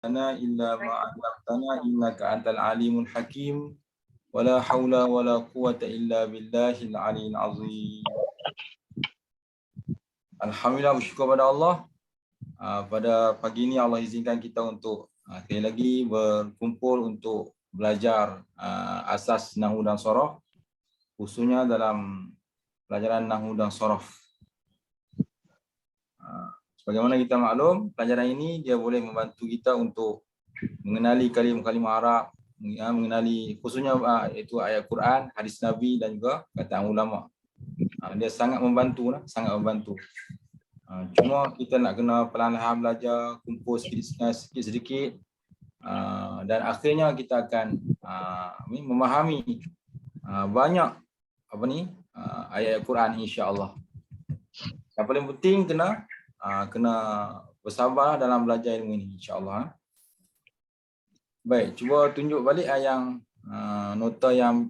lana illa ma 'allamtana innaka antal alimul hakim wala haula wala quwwata illa billahil aliyyil azim. Alhamdulillah, bersyukur pada Allah. Pada pagi ini Allah izinkan kita untuk sekali lagi berkumpul untuk belajar asas nahwu dan sharaf, khususnya dalam pelajaran nahwu dan sharaf. Sebagaimana kita maklum, pelajaran ini dia boleh membantu kita untuk mengenali kalimah-kalimah Arab, mengenali khususnya itu ayat Quran, hadis Nabi dan juga kataan ulama. Dia sangat membantu, sangat membantu. Cuma kita nak kena perlahan-lahan belajar, kumpul sedikit-sedikit, dan akhirnya kita akan memahami banyak ayat Quran, insya-Allah. Yang paling penting kena bersabar dalam belajar ilmu ini, insya-Allah. Baik, cuba tunjuk balik yang nota yang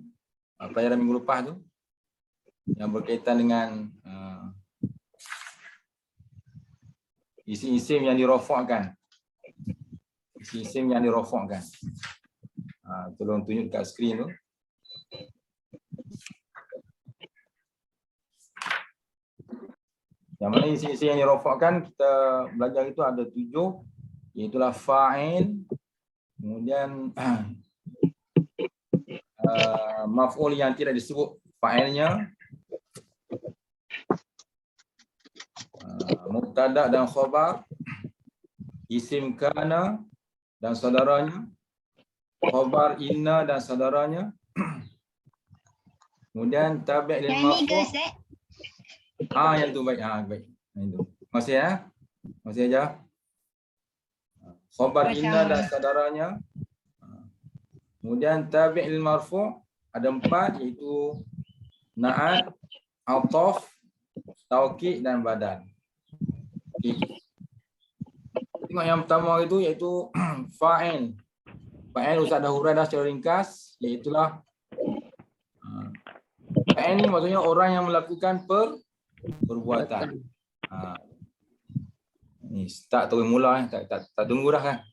pelajaran minggu lepas tu yang berkaitan dengan isim-isim yang dirofakkan. Isim-isim yang dirofakkan. Tolong tunjuk dekat skrin tu. Yang mana isim-isim yang dirofakkan, kita belajar itu ada 7, iaitu fa'il, kemudian maf'ul yang tidak disebut fa'ilnya, mubtada dan khabar, isim kana dan saudaranya, khabar inna dan saudaranya, kemudian tabi' lil marfu'. Yang tu baik. Baik. Yang tu. Masih ya? Masih aja. Khabar inna dan saudaranya. Kemudian tabi' lil marfu' ada 4, iaitu na'at, ataf, taukid dan badan. Okay. Tengok yang pertama itu iaitu fa'il. Fa'il Ustaz dah huraikan secara ringkas, iaitu fa'il ni maksudnya orang yang melakukan perbuatan. Ni start terus mula, tak tunggu dah kan.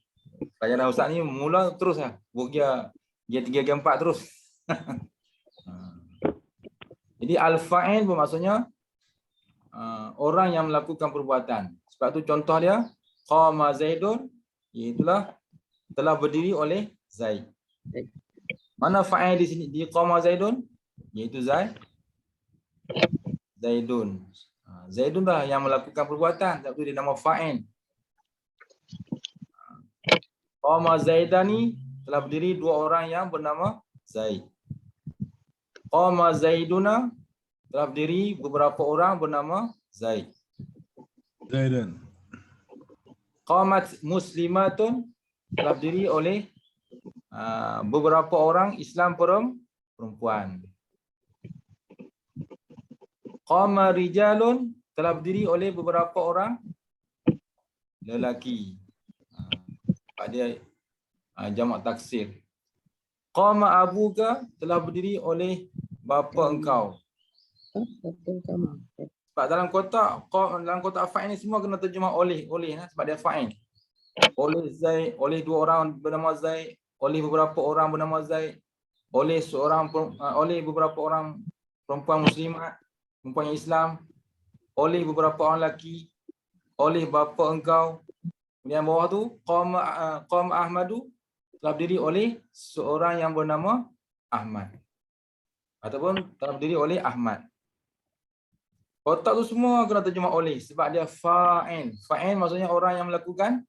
Pelajaran Ustaz ni mula terus lah. Dia 3 ke 4 terus. Jadi al-fa'il bermaksudnya orang yang melakukan perbuatan. Sebab tu contoh dia qama Zaidun, iaitulah telah berdiri oleh Zaid. Mana fa'il di sini di qama Zaidun? Iaitu Zaidun. Zaidun lah yang melakukan perbuatan, sebab tu dia nama fa'il. Qama Zaidani, telah berdiri 2 orang yang bernama Zaid. Qama Zaiduna, telah berdiri beberapa orang bernama Zaid. Zaidan. Qamat Muslimatun, telah berdiri oleh beberapa orang Islam perempuan. Qama Rijalun, telah berdiri oleh beberapa orang lelaki. Dia jamak taksir. Qama Abuka, telah berdiri oleh bapa engkau. Sebab dalam kotak fa'il ni semua kena terjemah oleh sebab dia fa'il. Oleh Zaid, oleh 2 orang bernama Zaid, oleh beberapa orang bernama Zaid, oleh beberapa orang perempuan muslimat, perempuan Islam, oleh beberapa orang lelaki, oleh bapa engkau. Kemudian bawah tu qama Ahmadu, telah berdiri oleh seorang yang bernama Ahmad, ataupun telah berdiri oleh Ahmad. Kotak tu semua kena terjemah oleh sebab dia fa'il. Fa'il maksudnya orang yang melakukan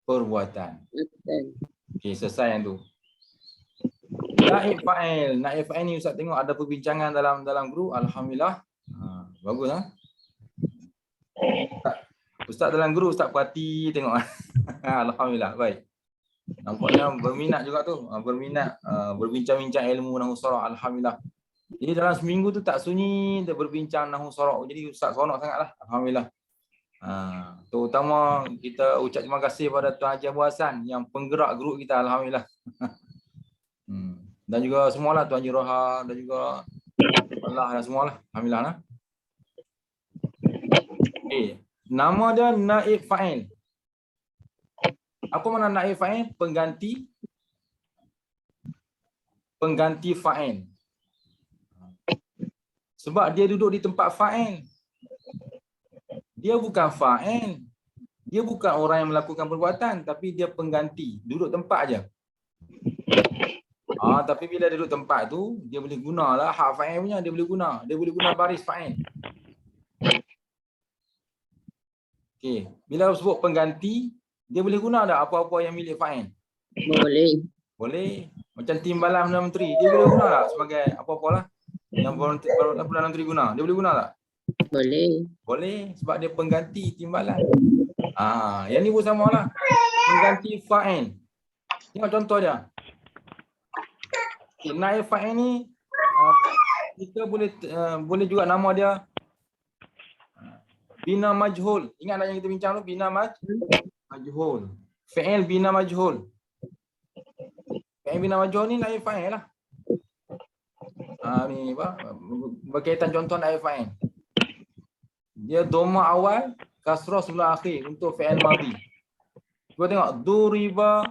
perbuatan. Okey, selesai yang tu. Naib fa'il. Naib fa'il ni Ustaz tengok ada perbincangan dalam grup. Alhamdulillah. Bagus lah. Ustaz dalam grup, Ustaz perhati tengok. Alhamdulillah, baik. Nampaknya berminat juga tu. Berminat berbincang-bincang ilmu nahwu sharaf. Alhamdulillah. Jadi dalam seminggu tu tak sunyi dia berbincang nahwu sharaf. Jadi Ustaz seronok sangatlah. Alhamdulillah. Terutama kita ucap terima kasih pada Tuan Haji Abu Hassan yang penggerak grup kita. Alhamdulillah. Dan juga semualah Tuan Haji Roha dan juga Allah dan semualah. Alhamdulillah lah. Okay. Nama dia naib fa'il. Apa makna naib fa'il? Pengganti fa'il. Sebab dia duduk di tempat fa'il. Dia bukan fa'il. Dia bukan orang yang melakukan perbuatan, tapi dia pengganti, duduk tempat aja. Tapi bila duduk tempat tu, dia boleh gunalah hak fa'il punya, dia boleh guna. Dia boleh guna baris fa'il. Okey, bila sebut pengganti, dia boleh guna tak apa-apa yang milik fa'il? Boleh. Boleh. Macam timbalan Perdana Menteri, dia boleh guna tak sebagai apa-apalah yang Perdana Menteri guna? Dia boleh guna tak? Boleh. Boleh, sebab dia pengganti timbalan. Yang ni pun samalah. Pengganti fa'il. Tengok contoh dia. Naib fa'il ni kita boleh juga nama dia bina majhul. Ingat tak yang kita bincang tu, bina majhul. Fi'il bina majhul. Fi'il bina majhul ni naib fa'il lah. Ni apa? Berkaitan contoh naib fa'il. Dia dhamma awal, kasrah sebelah akhir untuk fi'il madhi. Cuba tengok duriba.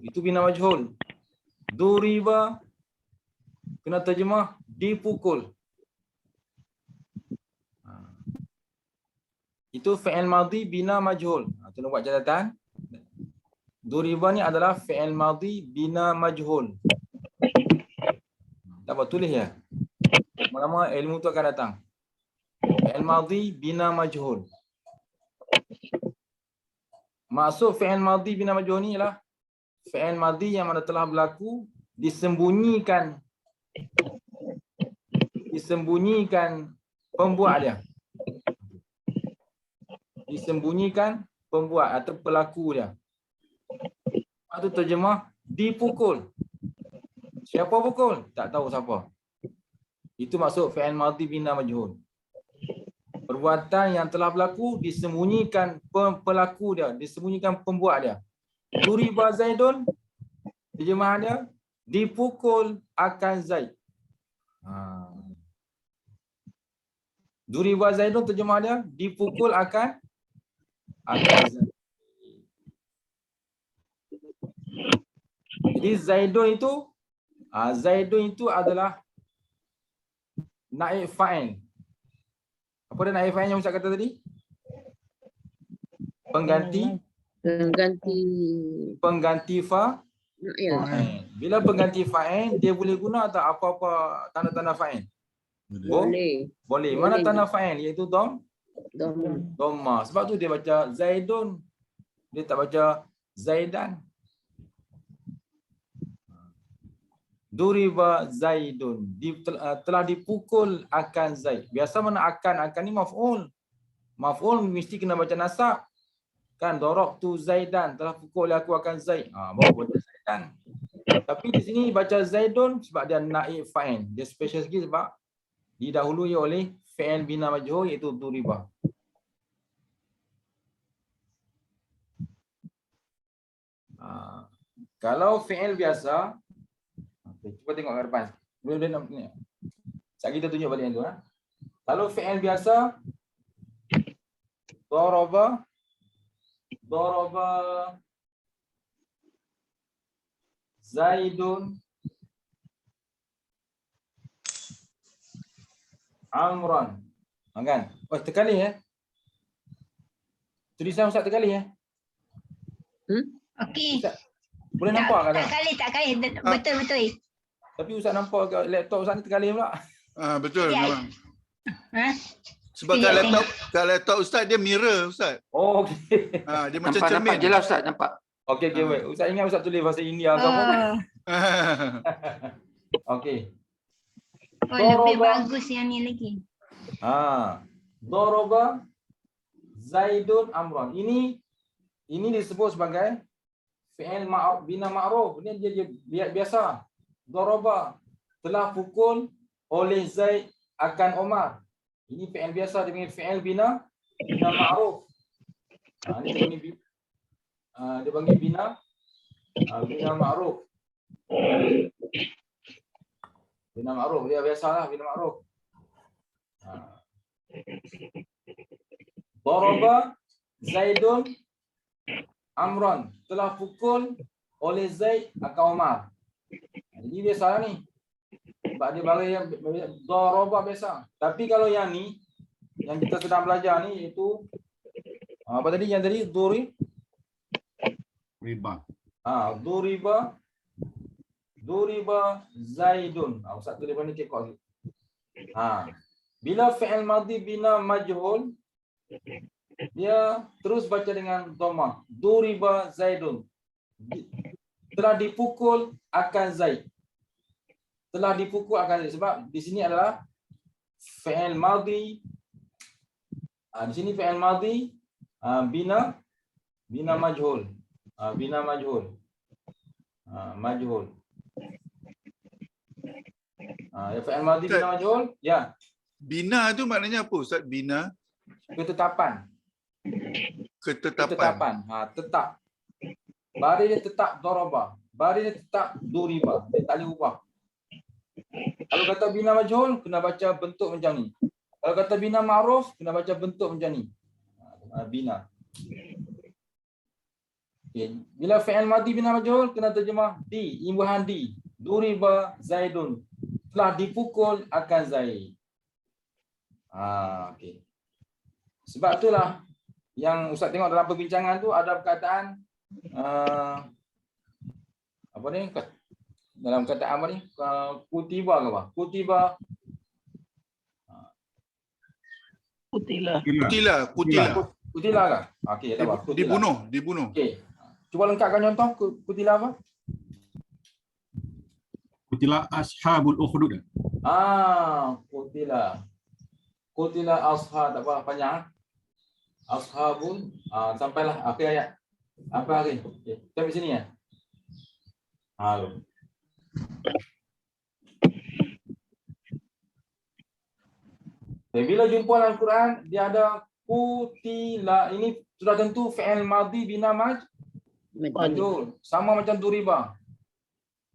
Itu bina majhul. Duriba kena terjemah dipukul. Itu fi'il madhi bina majhul. Tolong buat catatan. Duriba ni adalah fi'il madhi bina majhul. Tak apa, tulis ya. Lama-lama ilmu tu akan datang. Fi'il madhi bina majhul. Maksud fi'il madhi bina majhul ni ialah fi'il madhi yang mana telah berlaku disembunyikan pembuat dia. Disembunyikan pembuat atau pelaku dia. Itu terjemah dipukul. Siapa pukul? Tak tahu siapa. Itu maksud fi'il madhi bina majhul. Perbuatan yang telah berlaku disembunyikan pelaku dia, disembunyikan pembuat dia. Duriba Zaidun, terjemah dia dipukul akan Zaid. Duriba Zaidun terjemah dia dipukul akan Zaid. Jadi Zaidun itu adalah naib fa'il. Apa dia naib fa'il yang Ustaz kata tadi? Pengganti fa'il. Bila pengganti fa'il, dia boleh guna tak apa-apa tanda-tanda fa'il? Boleh. Mana tanda fa'il? Iaitu dhamma. Sebab tu dia baca Zaidun. Dia tak baca Zaidan. Duriba Zaidun. Telah dipukul akan Zaid. Biasa mana akan ni maf'ul. Maf'ul mesti kena baca nasab. Kan darabtu Zaidan, telah pukul aku akan Zaid. Baru baca Zaidan. Tapi di sini baca Zaidun sebab dia naib fa'il. Dia special sikit sebab didahului oleh fi'il bina majhul iaitu duriba. Kalau fi'il biasa, cuba tengok ke depan. Boleh nak ni. Sekejap kita tunjuk balik yang tu. Kalau fi'il biasa, daraba Zaidun Amran. Kan? Terkali ya. Tulisan Ustaz terkali ya. Okey. Boleh nampak kan? Tak kali. Betul. Tapi Ustaz nampak kat laptop Ustaz ni terkali pula. Betul Ya. memang. Sebab Sekejap, kat laptop Ustaz dia mirror Ustaz. Oh, okey. Dia macam Nampak cermin. jelas Ustaz, nampak. Okey, baik. Ustaz ingat Ustaz tulis bahasa India atau apa? Okey. Lebih bagus yang ni lagi. Daraba Zaidun Amran. Ini disebut sebagai fi'il bina ma'ruf. Ini dia biasa. Daraba, telah pukul oleh Zaid akan Omar. Ini fi'il biasa, dia panggil fi'il bina ma'ruf. Dia panggil bina ma'ruf. Bina ma'ruf, dia biasalah bina ma'ruf. Daraba Zaidun Amron telah pukul oleh Zaid akan Umar. Jadi biasa ni. Sebab dia bagi yang daraba biasa. Tapi kalau yang ni, yang kita sedang belajar ni iaitu apa tadi yang tadi Riba. duriba Zaidun. Ustaz tulis mana cekok. Bila fi'il madhi bina majhul dia terus baca dengan dhammah. Duriba Zaidun. Telah dipukul akan Zaid. Telah dipukul akan Zaid. Sebab di sini adalah fi'il madhi. Di sini fi'il madhi bina majhul. Bina majhul. Majhul. Ya fi'il madhi bina majhul. Ya. Bina tu maknanya apa Ustaz? Bina? Ketetapan. Ketetapan. Tetap. Baris dia tetap daraba. Baris dia tetap duriba. Dia tak boleh ubah. Kalau kata bina majhul, kena baca bentuk macam ni. Kalau kata bina ma'ruf, kena baca bentuk macam ni. Bina. Okay. Bila fi'il madhi bina majhul, kena terjemah di, imbuhan di. Duriba Zaidun. Telah dipukul akan Zaid. Okay. Sebab itulah yang Ustaz tengok dalam perbincangan tu ada perkataan apa ni? Dalam perkataan apa ni? Kutiba ke apa? Kutiba. Kutila. Kutila ke? Okey, tak apa. Dibunuh. Okey. Cuba lengkapkan contoh kutila apa? Kutila ashabul ukhdud. Kutila ashab, tak apa panjang. Ashabul sampailah akhir ayat. Apa lagi? Okey, sampai sini ya. Halo. Bila jumpa dalam Quran dia ada kutila, ini sudah tentu fi'il madhi bina majhul. Sama macam duriba.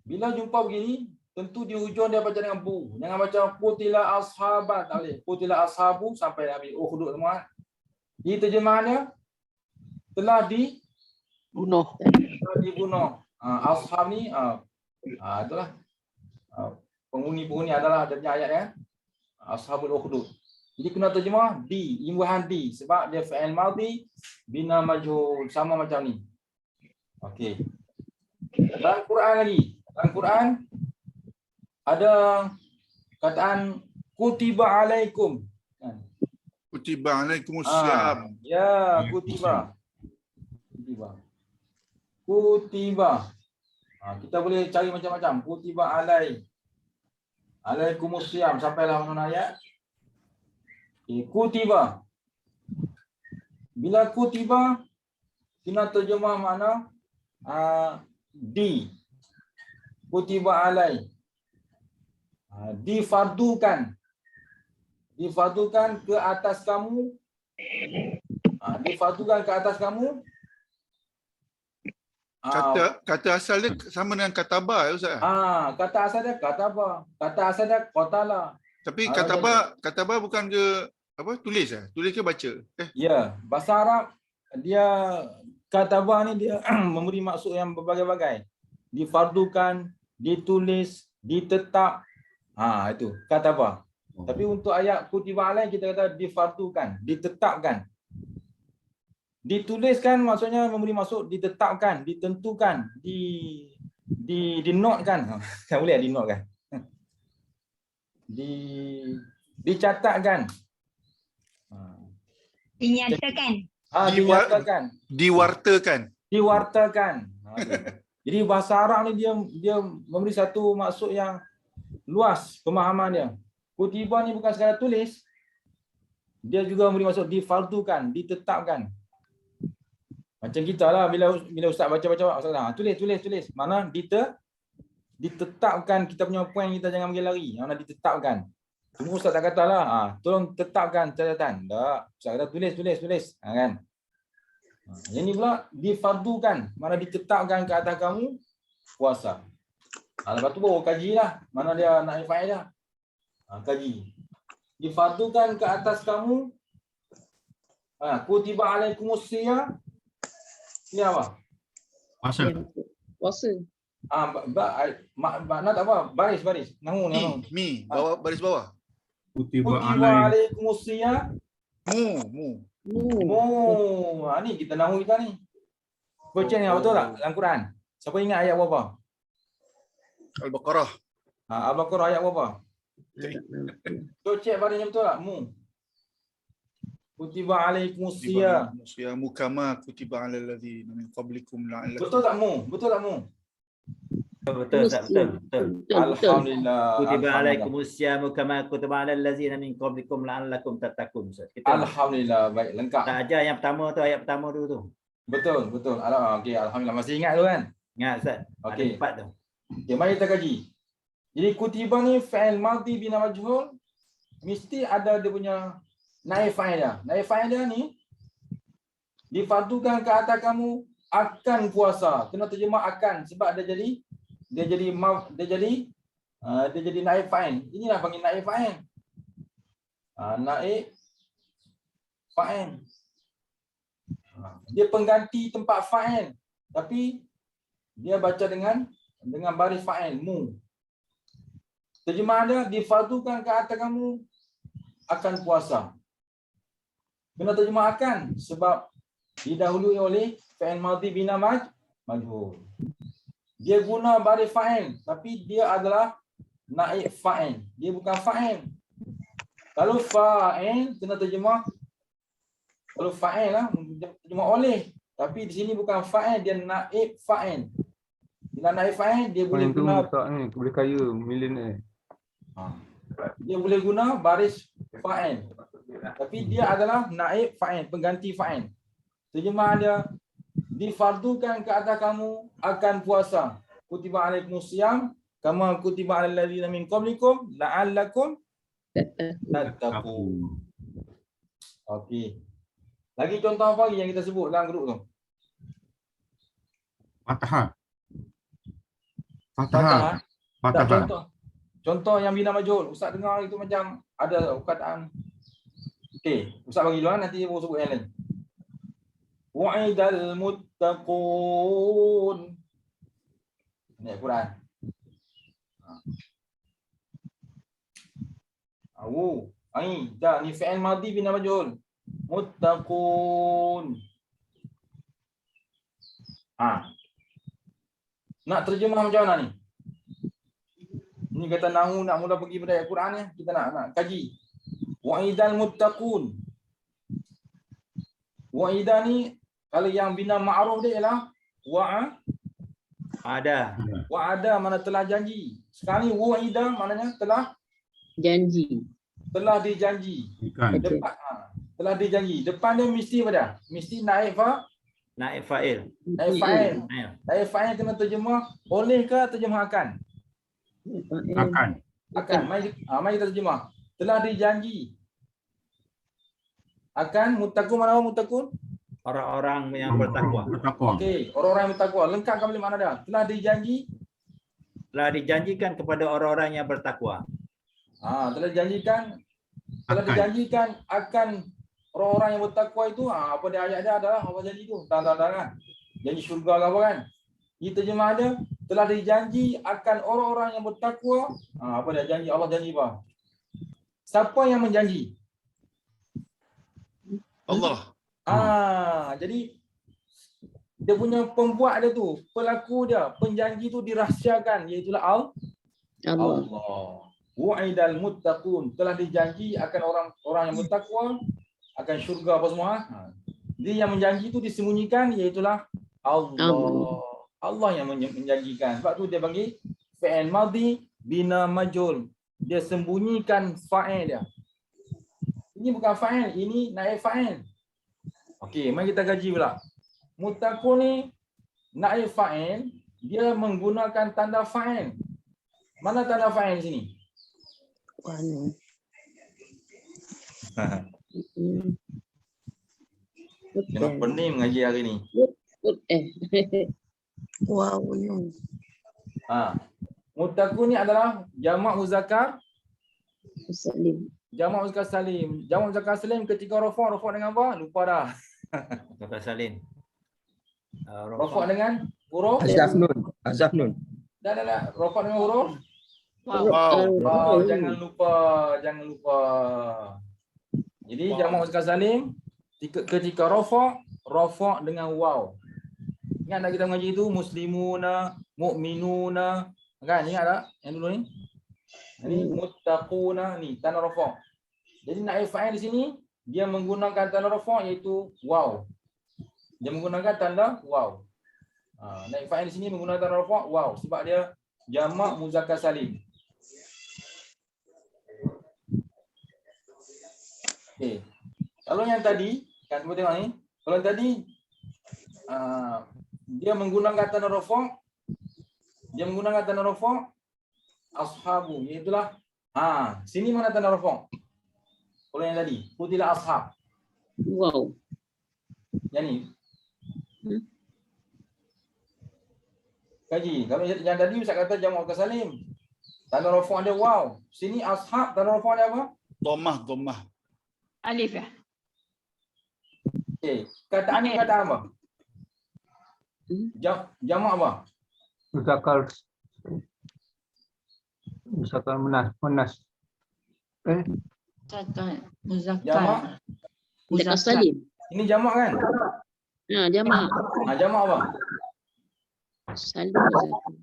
Bila jumpa begini, tentu di hujung dia baca dengan bu. Jangan baca kutila ashabat, tak boleh. Kutila ashabu sampai habis ukhdud semua. Di terjemahannya telah dibunuh. Ashab ni itulah penghuni adalah ada ayat ya. Ashabul ukhdud. Jadi kena terjemah di, imbuhan di sebab dia fi'il madhi bina majhul sama macam ni. Okey. Dalam Quran lagi. Dalam Quran ada kataan kutiba alaikum. Kutiba alaikumussyam. Ya, kutiba. Kita boleh cari macam-macam. Kutiba alaikumussyam sampailah mana ayat. Kutiba. Bila kutiba kena terjemah mana? Di. Kutiba alai. Difardukan. Difardukan ke atas kamu. Difardukan ke atas kamu. Kata asal dia sama dengan kataba ya Ustaz? Kata asal dia kataba. Kata asal dia qatala. Tapi kataba bukan ke apa tulis tulis ke baca? Ya, bahasa Arab dia kataba ni dia memberi maksud yang berbagai-bagai. Difardukan, ditulis, ditetap. Itu kataba. Tapi untuk ayat kutiba alai kita kata difardukan, ditetapkan. Dituliskan maksudnya memberi maksud ditetapkan, ditentukan, dinotkan. Tak boleh dinotkan. Dicatatkan. Dinyatakan. Diwartakan. Jadi bahasa Arab ni dia memberi satu maksud yang luas pemahaman dia. Kutiba ni bukan sekadar tulis. Dia juga memberi maksud difardukan, ditetapkan. Macam kita lah bila ustaz baca-baca ustaz tulis. Mana ditetapkan kita punya poin, kita jangan pergi lari. Mana ditetapkan. Cuma ustaz tak katalah tolong tetapkan catatan. Tak, ustaz kata tulis. Kan. Yang ni pula difardukan, mana ditetapkan ke atas kamu puasa. Lepas tu baru kajilah mana dia nak fa'il dah. Kaji. Difardukan ke atas kamu kutiba alaikumusiyam. Ini apa? Puasa. Puasa. Makna tak apa? Baris. Nahu. Mi. Bawah, baris bawah. Kutiba Kutiba alai. alaikumusiyam. Mu. Ni kita nahu kita ni. Baca ni betul tak dalam Quran? Siapa ingat ayat berapa? Al-Baqarah. Al-Baqarah ayat berapa? So cek barisnya betul tak? Mu. Kutiba alaikumusiyam. Siyamu kama kutiba alal ladzina min qablikum la'allakum. Betul tak mu? Betul. Alhamdulillah. Kutiba alaikumusyamu kama kutiba alal ladzina min qablikum la'allakum tattaqun. Alhamdulillah. Baik, lengkap. Tak ajar yang pertama tu, ayat pertama dulu tu. Betul. Okey, alhamdulillah. Masih ingat tu kan? Ingat Ustaz? Okey. Ada 4 tu. Okey, mari kita kaji. Jadi kutiba ni fi'il madhi bina majhul mesti ada dia punya naib fa'il dia. Naib fa'il dia ni difardukan ke atas kamu akan puasa. Kena terjemah akan sebab dia jadi naib fa'il. Inilah panggil naib fa'il. Naib fa'il. Dia pengganti tempat fa'il tapi dia baca dengan baris fa'il mu. Terjemahan dia difardukan ke atas kamu akan puasa. Kena terjemah akan sebab didahului oleh fi'il madhi bina majhul. Dia guna baris fa'il tapi dia adalah naib fa'il. Dia bukan fa'il. Kalau fa'il kena terjemah, kalau fa'il lah terjemah oleh, tapi di sini bukan fa'il, dia naib fa'il. Bila naib fa'il dia boleh guna ni boleh kaya millionaire. Dia boleh guna baris fa'il. Tapi dia adalah naib fa'il, pengganti fa'il. Terjemahan dia difardukan ke atas kamu akan puasa. Kutiba alaikumusiyam kama kutiba alal ladzina min qablikum la'allakum tattaqun. Okey. Lagi contoh apa lagi yang kita sebut dalam grup tu? Fatahah. Tak, Fatahah. contoh yang bina majhul. Ustaz dengar itu macam ada perkataan. Okey, Ustaz bagi dulu nanti baru sebut yang lain. Wa'idal muttaqun. Ini Quran. Dah ni fi'il madhi bina majhul. Muttaqun. Nak terjemah macam mana ni? Ni kata nahu nak mula pergi pada ayat Quran ni, kita nak kaji. Wa'idal muttaqun. Wa'idah ni kalau yang bina ma'ruf dia ialah wa'ada mana telah janji. Sekarang ni wa'idah maknanya telah Janji. telah dijanji. Depan telah dijanji. Depan dia mesti apa? Mesti naib fa'il. naib fa'il. Naib fa'il kena terjemah oleh ke terjemah akan? Akan. Mari kita terjemah. Telah dijanji. Akan muttaqun mana muttaqun? Orang-orang yang bertakwa. Okey, orang-orang yang bertakwa. Lengkapkan balik mana dia? Telah dijanji. Telah dijanjikan kepada orang-orang yang bertakwa. Telah dijanjikan akan orang-orang yang bertakwa itu. Apa dia ayat dia adalah apa janji tu? Tak kan? Janji syurga ke apa kan? Ini terjemah dia telah dijanji akan orang-orang yang bertakwa. Apa dia janji? Allah janji apa? Siapa yang menjanji? Allah. Jadi dia punya pembuat dia tu, pelaku dia, penjanji tu dirahsiakan, iaitu Allah. Wa'idal muttaqun, telah dijanji akan orang-orang yang bertakwa akan syurga apa semua. Dia yang menjanji tu disembunyikan, iaitu Allah. Allah yang menjanjikan. Sebab tu dia bagi fi'il madhi bina majhul. Dia sembunyikan fa'il dia. Ini bukan fa'il, ini naib fa'il. Okey, mari kita kaji pula. Muttaqun ni naib fa'il, dia menggunakan tanda fa'il. Mana tanda fa'il sini? Jangan pening mengaji hari ni. Wow. Muttaqun ni adalah jamak muzakkar Salim. jamak muzakkar salim. Jamak muzakkar salim ketika rafa' dengan apa? Lupa dah. Kata salin. Rofok dengan huruf? Azaf nun. Azaf nun. Dah. Rofok dengan huruf? Wow. Oh, jangan lupa. Jadi jamak muzakkar salim ketika rofok dengan waw. Ingat tak kita mengaji itu muslimuna, mu'minuna, kan? Ingat tak yang dulu ni? Ini muttaquna ni tanda rofok. Jadi naib fa'il di sini dia menggunakan tanda rofok iaitu waw. Dia menggunakan tanda waw. Naib fa'il di sini menggunakan tanda rofok waw sebab dia jamak muzakkar salim. Okey. Kalau yang tadi, kan cuba tengok ni. Kalau yang tadi dia menggunakan tanda rofok. Dia menggunakan tanda rofok ashabu, iaitulah sini mana tanda rofok? Kalau yang tadi, qutila ashab. Wow. Yang ni. Kaji, kalau yang tadi Ustaz kata jamak muzakkar salim. Tanda rofok dia waw. Sini ashab tanda rofok dia apa? Dhammah. Alif ya. Okey, kataan ni kata apa? Jamak apa? Muzakkar munas. Jamak. Muzakkar salim. Ini jamak kan? Jamak. Jamak apa? Salim muzakkar.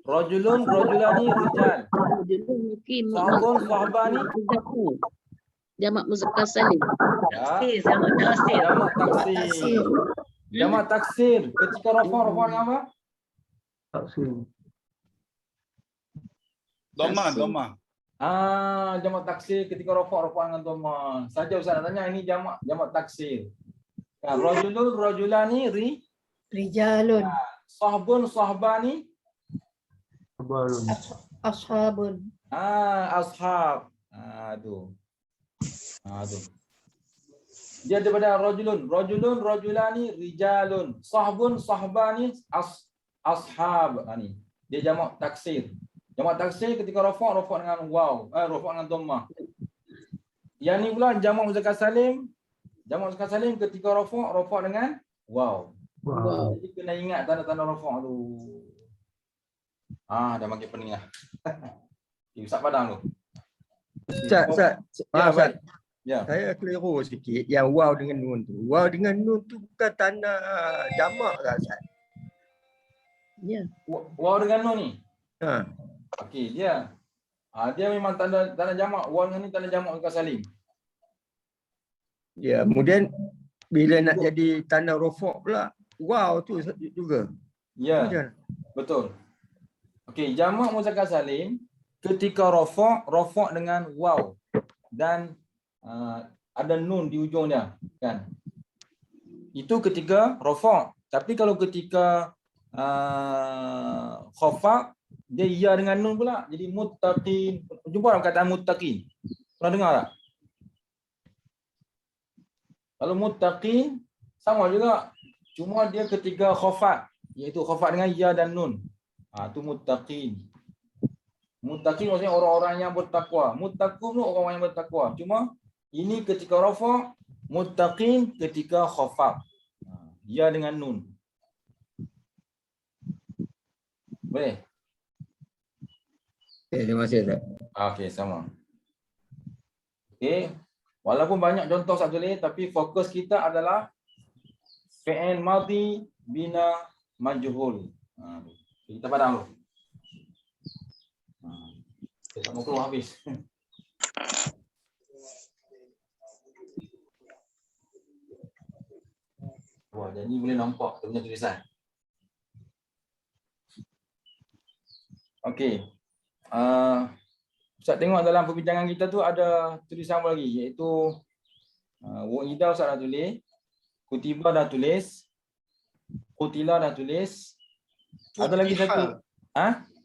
Rajulun, rajulani, rijal. Rajulun mungkin Sahabun, sahabani. muzakkar. Jamak muzakkar salim. Ya. Jamak taksir. Jamak taksir. Jamak taksir. Ketika rofok dengan apa? Taksim. Dhammah. Jamak taksir ketika rofok dengan dhamma. Saja Ustaz nak tanya ini jamak taksir. Kan rajulun, rajulani, Rijalun. sahabun, sahabani. Sabarun. Ashabun. Ashab. Tu. Dia daripada rajulun, rajulani, rijalun, sahbun, sahbani, ashab. Ni. Dia jamak taksir. Jamak taksir ketika rofok dengan waw, rofok dengan dhammah. Yang ni pula jamak muzakkar salim. Jamak muzakkar salim ketika rofok dengan waw. Wow. Jadi kena ingat tanda-tanda rofok tu. Dah makin pening lah. Ustaz padang tu. Ustaz. Baik. Ya. Saya keliru sikit yang waw dengan nun tu. Waw dengan nun tu bukan tanda jamak lah Ustaz. Ya. Waw dengan nun ni. Okey, dia memang tanda jamak. Waw dengan ni tanda jamak muzakkar salim. Ya, kemudian bila nak jadi tanda rofok pula, waw tu juga. Ya. Macam mana? Betul. Okey, jamak muzakkar salim ketika rofok dengan waw dan ada nun di ujung dia, kan? Itu ketika rofok. Tapi kalau ketika khafad, dia ya dengan nun pula. Jadi muttaqin. Jumpa dalam kataan muttaqin. Pernah dengar tak? Kalau muttaqin sama juga. Cuma dia ketika khafad, iaitu khafad dengan ya dan nun. Itu muttaqin. Muttaqin maksudnya orang-orang yang bertakwa. Muttaqun tu orang yang bertakwa. Cuma ini ketika rafa, muttaqin ketika khafad. Ya dengan nun. Boleh? Terima kasih Ustaz. Okey, sama. Okey. Walaupun banyak contoh Ustaz tulis, tapi fokus kita adalah fi'il madhi bina majhul. Kita padang dulu. Kita mau keluar habis. Wah, jadi boleh nampak dia punya tulisan. Okey. Ustaz tengok dalam perbincangan kita tu ada tulisan apa lagi, iaitu Wa'idah Ustaz dah tulis, Kutiba dah tulis, Qutila dah tulis. Ada lagi satu.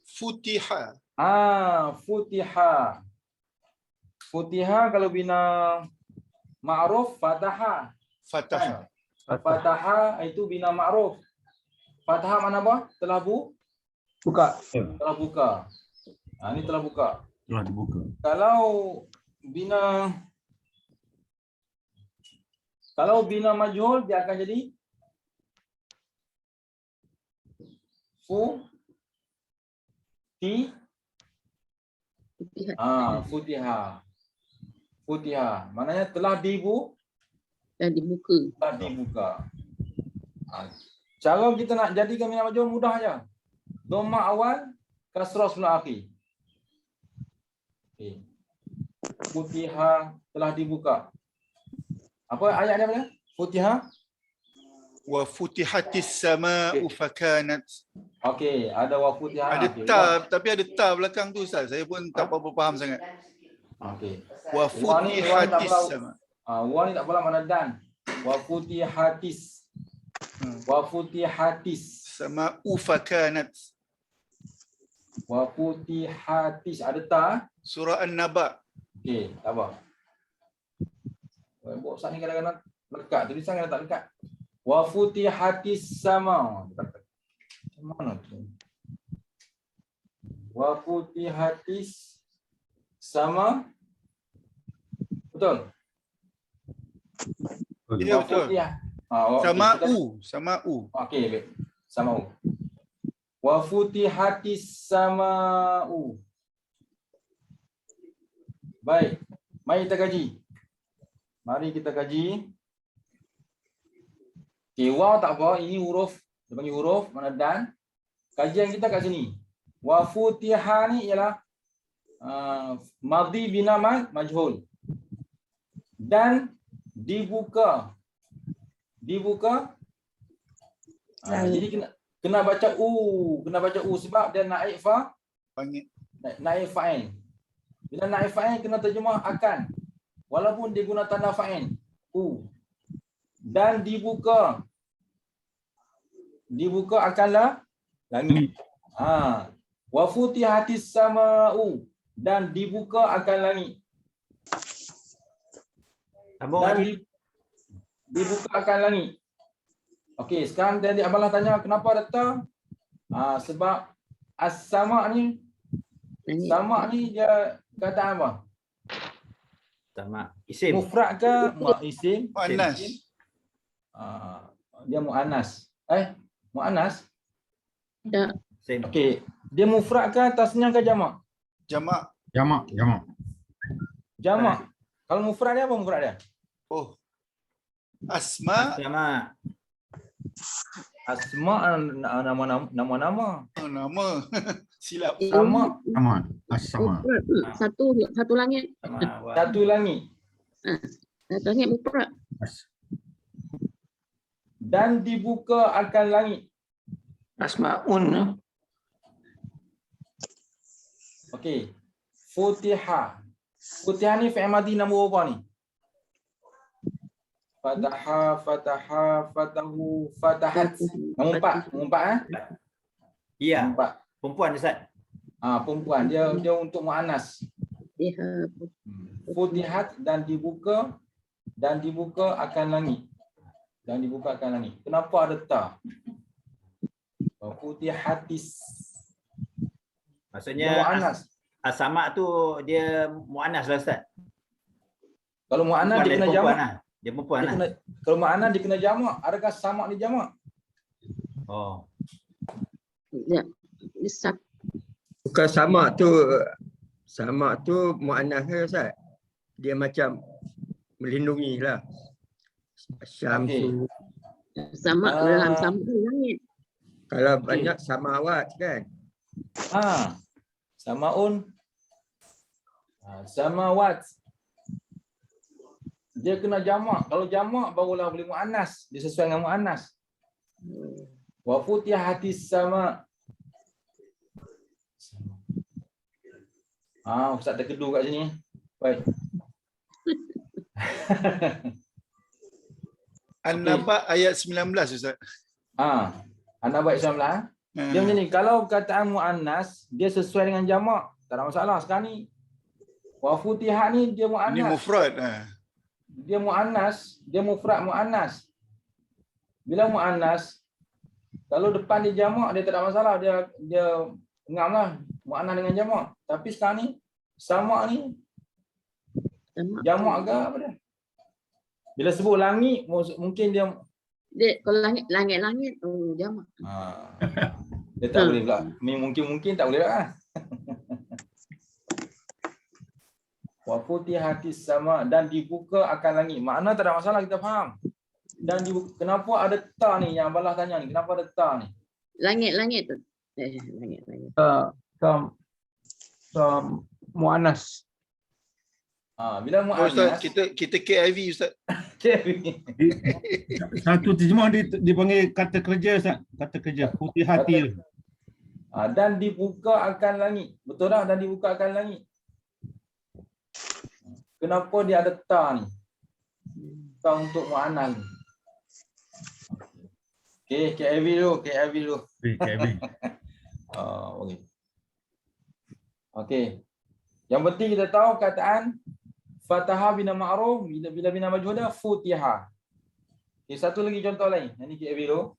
Futiha. Futiha. Futiha kalau bina ma'ruf fataha. Fataha. Fataha itu bina ma'ruf. Fataha mana apa? Telah Buka. telah buka. Ini telah buka. Telah dibuka. Kalau bina majhul dia akan jadi Futihat Futiha. Maknanya telah dan dibuka. dibuka. Cara kita nak jadikan minat majhul mudah aja. Dhamma awal, kasrah sebelah akhir. Okey. Futiha telah dibuka. Apa ayat dia apa? Futiha. Wa futihatis sama'u fakanat. Okey, ada wa futiha. Ada Okey, ta, tapi ada ta belakang tu Ustaz. Saya pun tak apa faham sangat. Okey. Wa futihatis sama. Wa ni tak apalah mana dan. Wa futihatis. Wa futihatis. Sama'u fakanat. Wa futihatis. Ada ta? Surah An-Naba. Okey, tak apa. Buat Ustaz ni kadang-kadang lekat. Tulisan kadang tak lekat. Wa futihatis sama. Macam mana tu? Wa futihatis sama. Betul? Ya betul. Sama'u. Okey, baik. Sama'u. Wa futihatis sama'u. Baik. Mari kita kaji. Mari kita kaji. Okey, waw tak apa. Ini huruf. Dia panggil huruf. Mana dan. Kajian kita kat sini. Wa futiha ni ialah madhi bina majhul. Dan dibuka. Jadi kena baca u sebab dia naik fa, Panggil. naik fa'il. Bila naik fa'il kena terjemah akan. Walaupun dia guna tanda fa'il u. Dan dibuka akanlah langit. Wa futihatis sama'u, dan dibuka akan langit. Dan dibuka akan langit. Okey, sekarang tadi Abang tanya kenapa ada ta? Sebab as-sama' ni, sama' ni dia kata apa? Sama. Isim. Mufrad ke isim? Muannas. Dia muannas. Muannas? Tak. Isim. Okey, dia mufrad ke tasniah ke jamak? Jamak. Jamak. Kalau mufrad dia apa mufrad dia? Oh. Asma. Sama. Asma nama-nama. Oh, nama. Silap. Sama. As-sama. Satu langit. Sama. Satu langit. Satu langit mufrad. Dan dibuka akan langit. Asma'un. Okey. Futiha. Futiha ni fi'il madhi nombor berapa ni? Fataha, fatahu, fatahat. Nombor 4. Nombor 4 Ya. Nombor 4. Perempuan Ustaz. Perempuan. Dia untuk muannas. Futihat dan dibuka akan langit. Dan dibuka akan langit. Kenapa ada ta? Futihatis. Maksudnya Muannas. as-sama tu dia muannas lah Ustaz. Kalau muannas dia kena jamak. Dia perempuan lah. Kalau muannas dia kena jamak. Adakah sama' ni jamak? Oh. Ya. Bukan sama tu muannas ke Ustaz? Dia macam melindungi lah. Syamsu. Sama dalam sama langit. Kalau banyak samawat kan. Sama'un. Samawat. Dia kena jamak. Kalau jamak barulah boleh muannas. Dia sesuai dengan muannas. Wa futihatis sama'. Ustaz terkedu kat sini. Baik. An-Naba ayat 19 Ustaz. An-Naba ayat 19. Dia macam ni, kalau kataan muannas dia sesuai dengan jamak, tak ada masalah. Sekarang ni wa futiha ni dia muannas. Ini mufrad. Dia muannas, dia mufrad muannas. Bila muannas, kalau depan dia jamak dia tak ada masalah, dia engamlah muannas dengan jamak. Tapi sekarang ni sama ni jamak ke apa dia? Bila sebut langit mungkin dia Kalau langit jamak. Dia tak boleh pula. Mungkin tak boleh lah. Wa futihatis sama dan dibuka akan langit. Makna tak ada masalah, kita faham. Dan dibuka, kenapa ada ta ni yang Balah tanya ni? Kenapa ada ta ni? Langit tu. Langit. Mu'anas. Bila Ustaz, mu'annas, kita KIV Ustaz. Satu terjemah dipanggil kata kerja, Ustaz. Kata kerja. Putih hati. dan dibuka akan langit. Betul tak? Dan dibuka akan langit. Kenapa dia ada ta ni? Ta untuk mu'annas ni. Okey, KIV dulu. Kevin. Okey. Okey. Yang penting kita tahu kataan fataha bina ma'ruf bila bina majhul dah futiha. Okey, satu lagi contoh lain. Yang ni KIV dulu.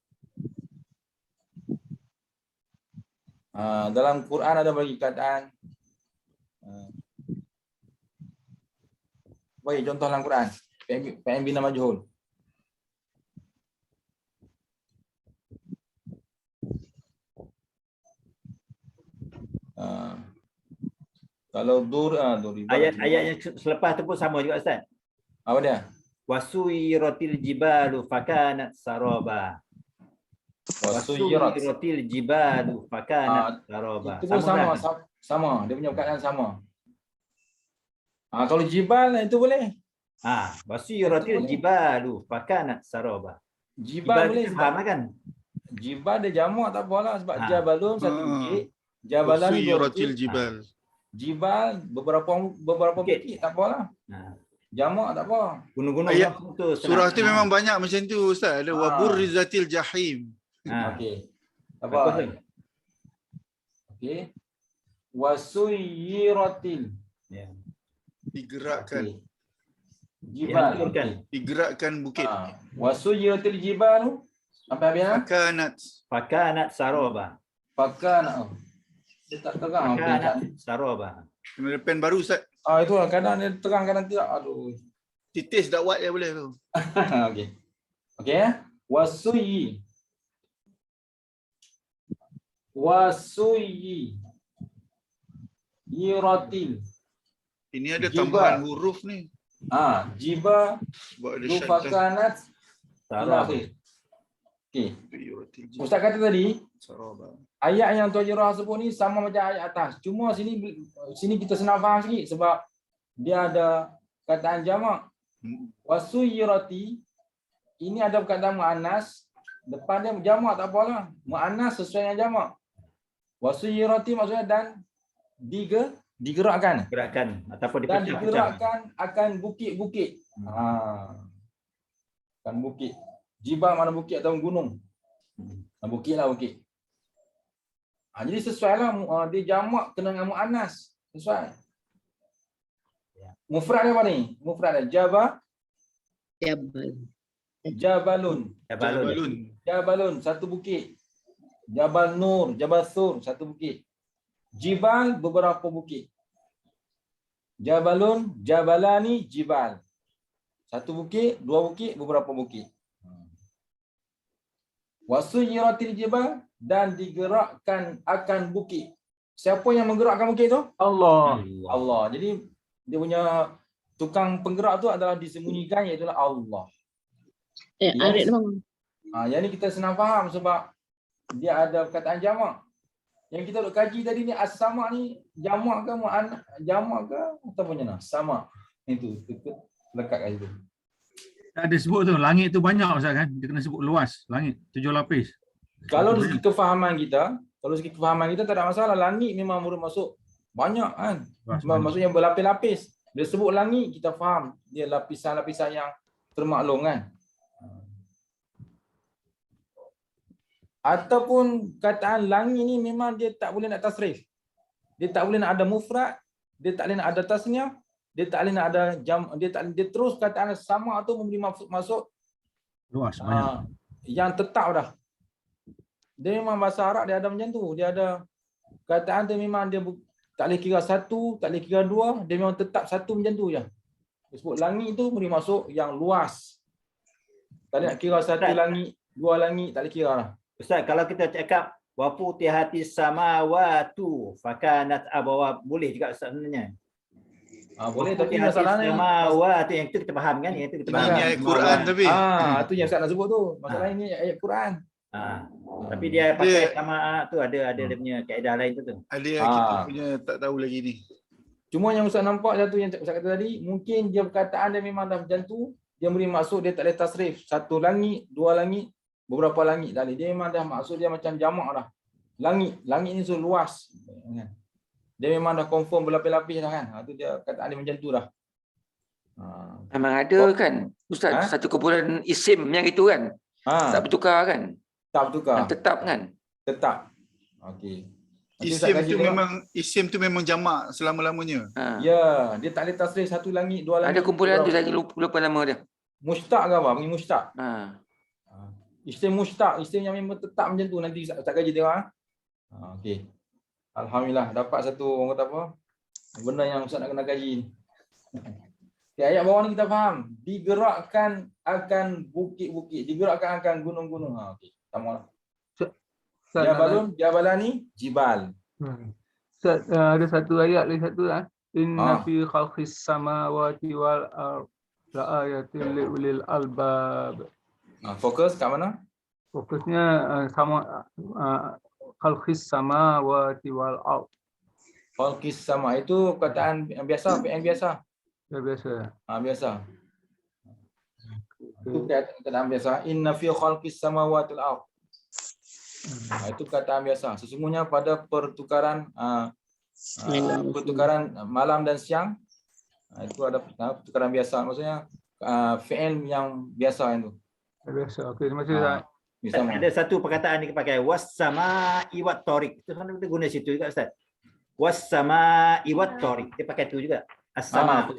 Dalam Quran ada bagi kataan bagi contoh dalam Quran fi'il bina majhul. Kalau Ayat-ayat yang selepas tu pun sama juga Ustaz. apa dia? Wasuyiratil jibalu fakanat saraba. Wasuyirat. Wasuyiratil jibalu fakanat saraba. Itu pun sama. Dia punya perkataan sama. Kalau jibal itu boleh. Wasuyiratil jibalu fakanat saraba. Jibal boleh faham sebab kan? jibal dia jamak tak apalah sebab jabalun satu bukit. Jabalan dua Wasuyiratil bukit. jibal. Jibal beberapa bukit tak apalah. Jamak tak apa. Gunung-gunung Ayat tu Surah tu memang banyak macam tu Ustaz. Ada waburrizatil jahim. Okey. Apa? Okey. Wasuyiratil. Digerakkan. Jibal. Digerakkan bukit. Wasuyiratil jibal. Apa habis? Fakanat saraba. Pakan. Dia tak terang. Fakanat saraba. Kena ada pen baru Ustaz. Itu lah. Kadang dia terang, kadang tidak. Aduh. Titis dakwat dia boleh tu. Okey. Okey. Wasuyi. Yiratil. Ini ada Jibal. tambahan huruf ni. Jiba Sebab ada syaddah. lufakanat Saraba. Okey. Yiratil jibal. Ustaz kata tadi, Saraba. ayat yang Tuan Jirah sebut ni sama macam ayat atas. Cuma sini kita senang faham sikit sebab dia ada kataan jamak. Wasuyirati ini ada perkataan muannas, depan dia jamak tak apalah. Muannas sesuai dengan jamak. Wasuyirati maksudnya dan digerakkan. Gerakan ataupun Dan dipecah-pecah. digerakkan akan bukit-bukit. Akan bukit. Jibal mana bukit atau gunung. Bukit lah bukit. Jadi sesuai lah dia jamak kena dengan muannas. Sesuai. Mufrad dia apa ni? Mufrad dia Jabalun. Jabalun satu bukit. Jabal Nur, Jabal Sur satu bukit. Jibal beberapa bukit. Jabalun, Jabalani, Jibal. Satu bukit, dua bukit, beberapa bukit. Wasuyiratil jibal dan digerakkan akan bukit. Siapa yang menggerakkan bukit tu? Allah. Allah. Jadi dia punya tukang penggerak tu adalah disembunyikan, iaitu Allah. Arit bang. Yang ni kita senang faham sebab dia ada perkataan jamak. Yang kita duk kaji tadi ni as-sama ni jamak ke jamak ke ataupun macam mana? Sama. Itu lekat kat situ. Ada sebut tu, langit tu banyak Ustaz kan? Dia kena sebut luas. Langit 7 lapis. Kalau dari segi kefahaman kita, tak ada masalah. Langit memang bermaksud banyak kan. Maksudnya berlapis-lapis. Dia sebut langit, kita faham. Dia lapisan-lapisan yang termaklum kan. Ataupun kataan langit ni memang dia tak boleh nak tasrif. Dia tak boleh nak ada mufrad, dia tak boleh nak ada tasniah, dia tak boleh nak ada dia terus kataan sama tu memberi maksud Luas banyak. yang tetap dah. Dia memang bahasa Arab dia ada macam tu. Dia ada kataan tu memang dia tak boleh kira satu, tak boleh kira dua, dia memang tetap satu macam tu je. Dia sebut langit tu memberi maksud yang luas. Tak boleh nak kira satu langit, dua langit, tak boleh kira lah. Ustaz, kalau kita cakap Wa futihatis samawatu fakanat abawab. Boleh juga sebenarnya. Boleh, tapi Futihatis masalahnya samawatu, yang itu kita faham kan? Yang itu kita faham. Ini ayat Quran tapi. itu yang Ustaz nak sebut tu. Masalah ini ayat Quran. Tapi dia pakai sama tu ada dia punya kaedah lain tu. Ada yang kita punya tak tahu lagi ni. Cuma yang Ustaz nampak satu yang Ustaz kata tadi, mungkin dia perkataan dia memang dah macam tu, dia beri maksud dia tak ada tasrif. Satu langit, dua langit, beberapa langit tadi. Dia memang dah maksud dia macam jamak dah. Langit ni so luas. Dia memang dah confirm berlapis-lapis dah kan. Tu dia kataan dia macam tu dah. Memang ada kan Ustaz, satu kumpulan isim yang itu kan. Tak bertukar kan? Tak bertukar. Yang tetap kan? Tetap. Okey. Isim tu memang jamak selama-lamanya. Ya, dia tak ada tasrif satu langit, dua langit. Ada kumpulan tu saya lupa nama dia. Mustaq ke apa? Panggil mustaq. Isim mustaq, isim yang memang tetap macam tu, nanti Ustaz kaji tengok. Okey. Alhamdulillah dapat satu orang kata apa? Benda yang Ustaz nak kena kaji. Okay, ayat bawah ni kita faham. Digerakkan akan bukit-bukit, digerakkan akan gunung-gunung. Okey. Tamam. Jabalani jibal. Ustaz, ada satu ayat lagi satu inna fi khalqis samawati wal ardh la ayatin li ulil albab. Fokus kat mana? Fokusnya sama khalqis samawati wal ardh. Khalqis sama itu perkataan yang biasa, PN biasa. Ya biasa. Biasa. Itu perkataan biasa. Inna fi khalqis samawati wal ardh. Itu perkataan biasa. Sesungguhnya pada pertukaran malam dan siang, itu ada pertukaran biasa. Maksudnya fi'il yang biasa itu. Biasa. Okey, terima kasih Ustaz. Ada satu perkataan yang pakai was-sama'i wat-tariq. Itu kan kita guna situ juga Ustaz. Was-sama'i wat-tariq. Dia pakai tu juga. As-sama tu.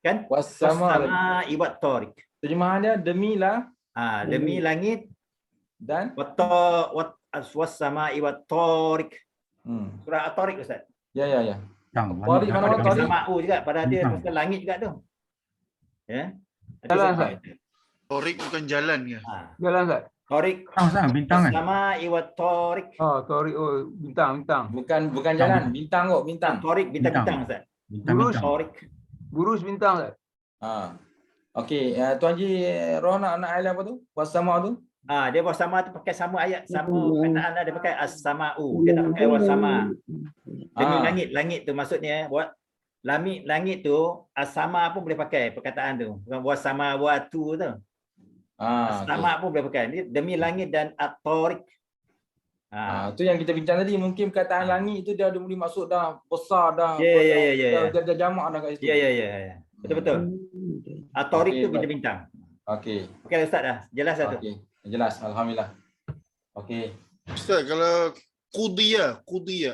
Kan? Was-sama'i wat-tariq. Terjemahan dia demilah demi langit dan was-sama'i wat-tariq. Surah At-Tariq Ustaz. Ya. Tariq mana Tariq sama'u juga pada dia pasal langit juga tu. Ya. Jalan Ustaz. Tariq bukan jalan ke? Jalan Ustaz. Tariq. Bintang kan? Sama'i wat-tariq. Tariq bintang. Bukan jalan, bintang kok, bintang. Tariq bintang Ustaz. Burus Tariq. Burus bintang Ustaz. Okey, Tuan Haji Rohana nak ayat apa tu? Was-sama tu? Dia was-sama tu pakai sama ayat, sama perkataan dia pakai as-sama'u. Dia tak pakai was-sama. Demi langit tu maksudnya buat langit tu as-sama pun boleh pakai perkataan tu. Bukan was-sama watu tu. As-sama pun boleh pakai. Demi langit dan at-tariq. Tu yang kita bincang tadi, mungkin perkataan langit tu dia ada boleh maksud dah besar dah. Ya. Dah jamak dah kat situ. Ya. Betul. At-tariq tu bintang. Okey. Okey Ustaz dah. Jelas dah tu. Okey. Jelas, alhamdulillah. Okey. Ustaz, kalau qudiyah. Okay.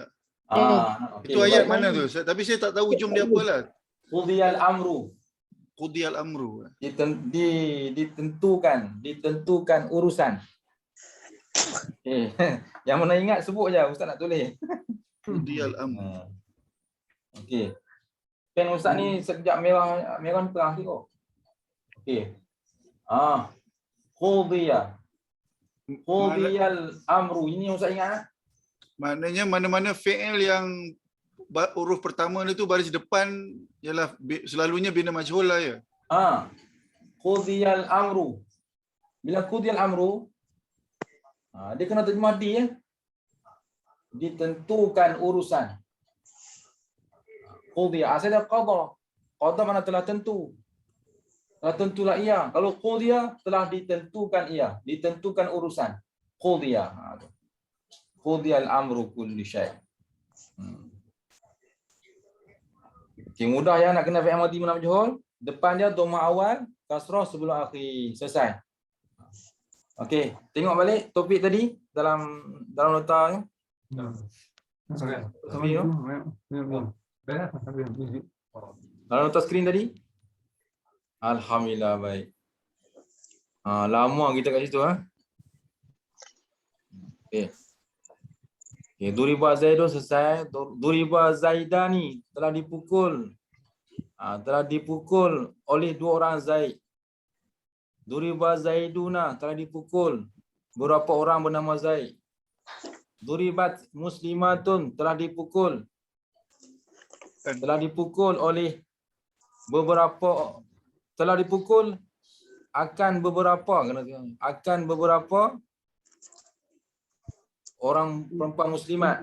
Itu ayat mana tu Ustaz? Tapi saya tak tahu hujung dia apalah. Qudiyal amru. Qudiyal amru. Ditentukan urusan. Yang mana ingat sebut je, Ustaz nak tulis. Qudiyal amru. Okey. Pen Ustaz ni sekejap merah tengah tengok. Okey. Qudiyal amru. Ini yang Ustaz ingat? Maknanya mana-mana fi'il yang huruf pertama itu baris depan ialah selalunya bina majhul lah ya. Qudiyal amru. Bila qudiyal amru, dia kena terjemah di ya. Ditentukan urusan. Qudiyah. Asal dia qadha. Qadha mana telah tentu. Telah tentulah ia. Kalau qudiyah telah ditentukan ia. Ditentukan urusan. Qudiyah. Qudiyal amru kulli syai'. Okay, mudah ya nak kena fi'il madhi mana majhul. Depan dia dhamma awal, kasrah sebelum akhir. Selesai. Okey, tengok balik topik tadi dalam nota ni. Dalam nota skrin tadi. Alhamdulillah baik. Lama kita kat situ Okey. Duriba Zaidun selesai. Duriba Zaidani telah dipukul. Telah dipukul oleh dua orang Zaid. Duriba Zaiduna telah dipukul beberapa orang bernama Zaid. Duribat muslimatun, telah dipukul. Telah dipukul oleh beberapa, telah dipukul akan beberapa orang perempuan muslimat.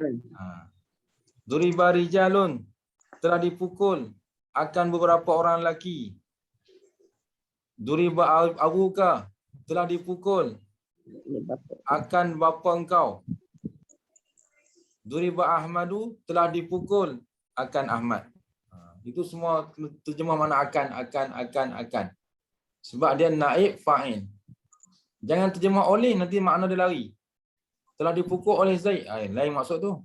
Duriba rijalun, telah dipukul akan beberapa orang lelaki. Duriba abuka, telah dipukul akan bapa engkau. Duriba Ahmadu, telah dipukul akan Ahmad. Itu semua terjemah mana akan. Sebab dia naib fa'il. Jangan terjemah oleh, nanti makna dia lari. Telah dipukul oleh Zaid. Lain maksud tu.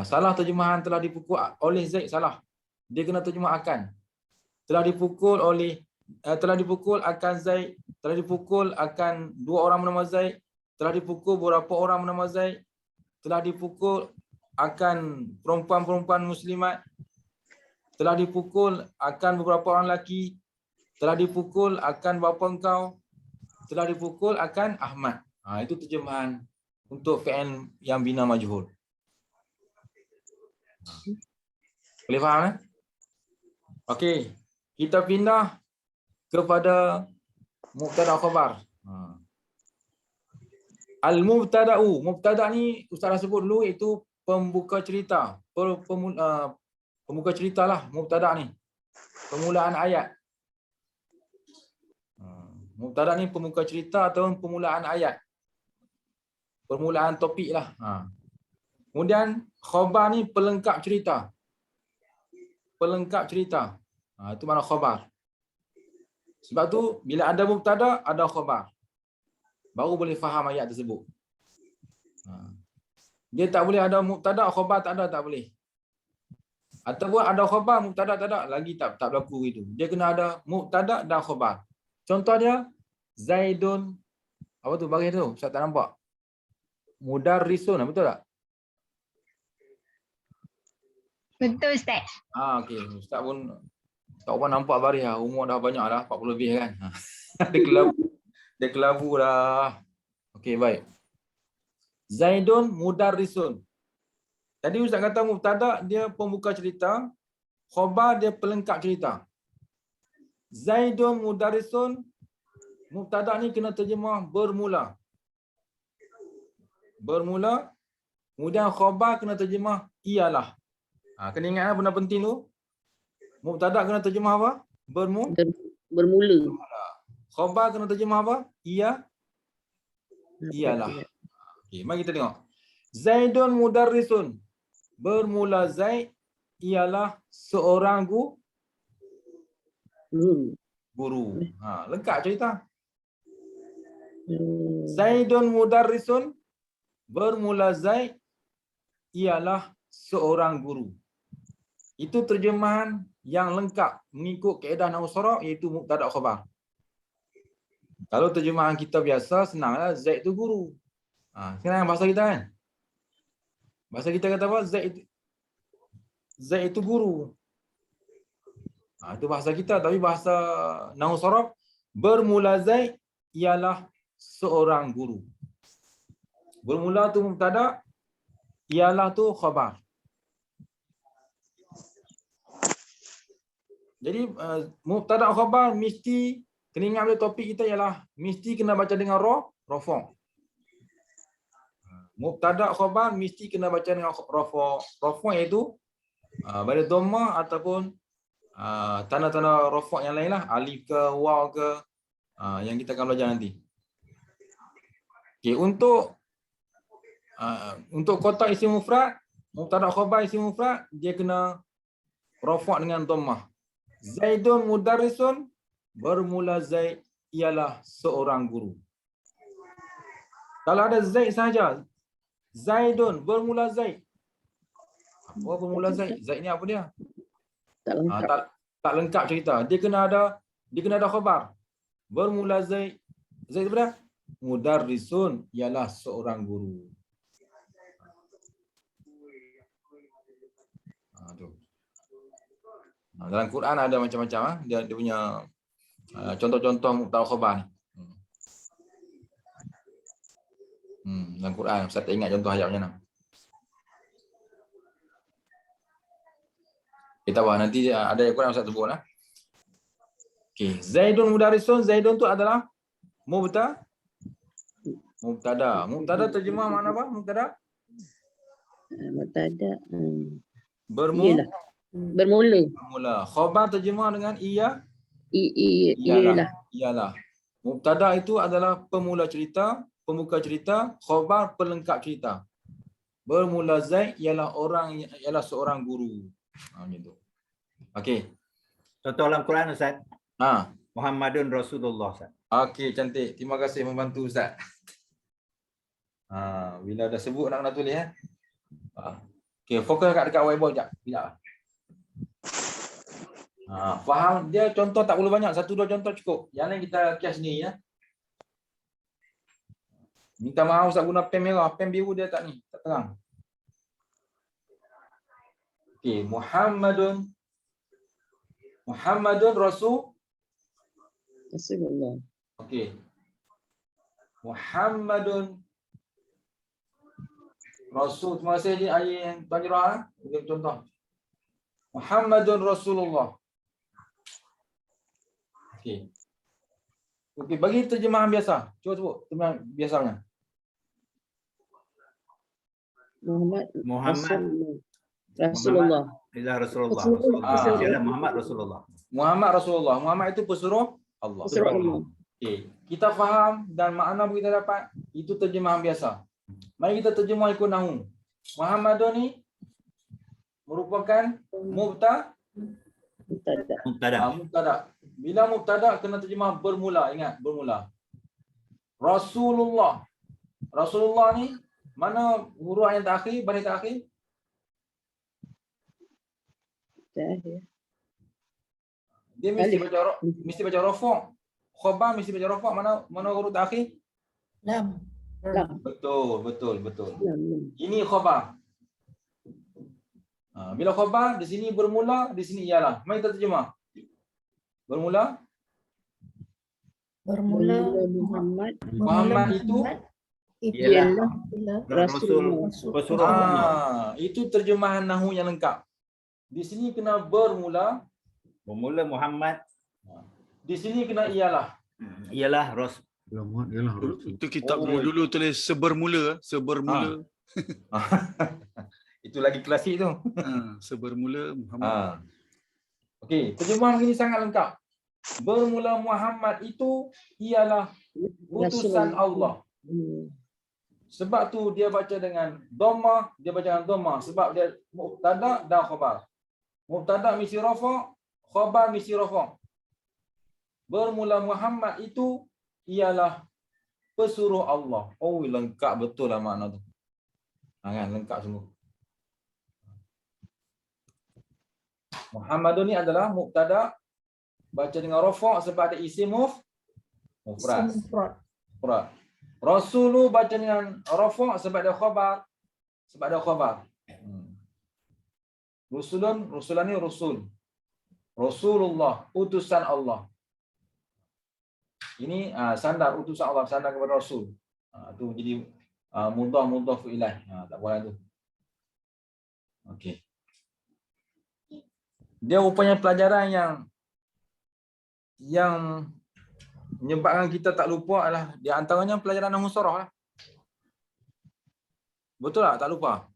Salah terjemahan telah dipukul oleh Zaid, salah. Dia kena terjemah akan. Telah dipukul oleh, telah dipukul akan Zaid, telah dipukul akan 2 orang bernama Zaid, telah dipukul beberapa orang bernama Zaid, telah dipukul akan perempuan-perempuan muslimat, telah dipukul akan beberapa orang lelaki, telah dipukul akan bapa engkau, telah dipukul akan Ahmad. Itu terjemahan untuk fi'il yang bina majhul. Boleh faham? Okey, kita pindah kepada mubtada khabar. Al-mubtada'u. Mubtada' ni Ustaz dah sebut dulu, itu pembuka cerita. Pembuka cerita lah mubtada' ni. Permulaan ayat. Mubtada' ni pembuka cerita atau permulaan ayat. Permulaan topik lah. Kemudian khabar ni pelengkap cerita. Pelengkap cerita. Itu makna khabar. Sebab tu bila ada mubtada', ada khabar. Baru boleh faham ayat tersebut. Dia tak boleh ada mubtada', khabar tak ada, tak boleh. Ataupun ada khabar, mubtada' tak ada, lagi tak berlaku itu. Dia kena ada mubtada' dan khabar. Contoh dia, Zaidun, apa tu baris tu? Ustaz tak nampak. Mudarrisun, betul tak? Betul Ustaz. Okey. Ustaz pun tak apa nampak baris lah. Umur dah banyak dah, 40 lebih kan. Dia kelabu dah. Okey, baik. Zaidun mudarrisun. Tadi Ustaz kata mubtada' dia pembuka cerita, khabar dia pelengkap cerita. Zaidun mudarrisun, mubtada' ni kena terjemah bermula. Bermula. Kemudian khabar kena terjemah ialah. Kena ingat benda penting tu. Mubtada' kena terjemah apa? Bermula. Khabar kena terjemah apa? Ialah. Okey, mari kita tengok. Zaidun mudarrisun. Bermula Zaid ialah seorang guru. Lengkap cerita. Zaidun mudarrisun. Bermula Zaid ialah seorang guru. Itu terjemahan yang lengkap mengikut kaedah nahwu sharaf, iaitu mubtada' khabar. Kalau terjemahan kita biasa, senanglah Zaid itu guru. Sekarang bahasa kita kan? Bahasa kita kata apa? Zaid itu guru. Itu bahasa kita. Tapi bahasa nahwu sharaf, bermula Zaid ialah seorang guru. Bermula tu mubtada', ialah tu khabar. Jadi mubtada' khabar mesti kena ingat pada topik kita ialah mesti kena baca dengan rafa'. Mubtada' khabar mesti kena baca dengan rafa'. Rafa' iaitu pada dhammah ataupun tanda-tanda rafa' yang lain lah, alif ke waw ke, yang kita akan belajar nanti. Okey, untuk kotak isim mufrad, mubtada' khabar isim mufrad dia kena rafa' dengan dhammah. Zaidun mudarrisun, bermula Zaid ialah seorang guru. Kalau ada Zaid sahaja, Zaidun bermula Zaid. Apa bermula Zaid? Zaid ni apa dia? Tak lengkap cerita. Dia kena ada khabar. Bermula Zaid. Zaid apa dia? Mudarrisun ialah seorang guru. Dalam Quran ada macam-macam. Dia punya contoh-contoh mubtada' khabar ni. Dalam Quran. Ustaz tak ingat contoh ayat macam mana. Kita tahu nanti ada ayat Quran Ustaz sebut lah. Okey, Zaidun mudarisun. Zaidun tu adalah mubtada. Mubtada terjemah makna apa? Mubtada? Mubtada. Bermula. Bermula. Khabar terjemah dengan ialah. Mubtada itu adalah pemula cerita, pembuka cerita, khabar pelengkap cerita. Bermula Zaid ialah seorang guru. Gitu. Okey. Contoh dalam Quran Ustaz. Muhammadun Rasulullah Ustaz. Okey, cantik. Terima kasih membantu Ustaz. Bila dah sebut nak tulis ya. Okey, fokus dekat whiteboard jap. Sekejap. Faham dia contoh tak perlu banyak, 1-2 contoh cukup. Yang lain kita kias ni ya. Minta maaf Ustaz guna pen merah, pen biru dia tak terang. Okey, Muhammadun Rasulullah. Okey. Muhammadun Rasul. Terima kasih di ayat yang Tuan Jirah. Bagi contoh. Muhammadun Rasulullah. Okey. Okey, bagi terjemahan biasa. Cuba sebut terjemahan biasanya. Muhammad Rasulullah. Muhammad Rasulullah. Muhammad Rasulullah. Muhammad itu pesuruh Allah. Okey. Kita faham dan makna kita dapat itu terjemahan biasa. Mari kita terjemah ikut nahu. Muhammadun ni merupakan mubtada. Bila mubtada kena terjemah bermula, ingat bermula. Rasulullah. Rasulullah ni mana huruf yang terakhir, baris terakhir? Dia mesti baca rafa'. Khabar mesti baca rafa', mana huruf terakhir? Lam. Betul. Ini khabar. Bila khabar di sini bermula, di sini ialah. Mari kita terjemah. Bermula Muhammad itu ialah Rasul. Itu terjemahan nahu yang lengkap. Di sini kena bermula Muhammad. Di sini kena ialah. Ialah Rasul. Itu kitab dulu tulis sebermula. Itu lagi klasik tu. Sebermula Muhammad. Okey, terjemahan ini sangat lengkap. Bermula Muhammad itu ialah utusan Allah. Sebab tu dia baca dengan dhammah, sebab dia mubtada dan khabar. Mubtada mesti rafa', khabar mesti rafa'. Bermula Muhammad itu ialah pesuruh Allah. Oh, lengkap betul lah makna tu. Kan lengkap semua. Muhammadun ni adalah mubtada baca dengan rafa' sebab ada isim mufrad. Rasulu baca dengan rafa' sebab ada khabar. Rusulan ni rusul. Rasulullah, utusan Allah. Ini sandar utusan Allah, sandar kepada Rasul. Itu jadi mudhaf ilaih. Tak boleh tu. Okey. Dia rupanya pelajaran yang menyebabkan kita tak lupa adalah di antaranya pelajaran nahwu sarah lah. Betul tak? Tak lupa.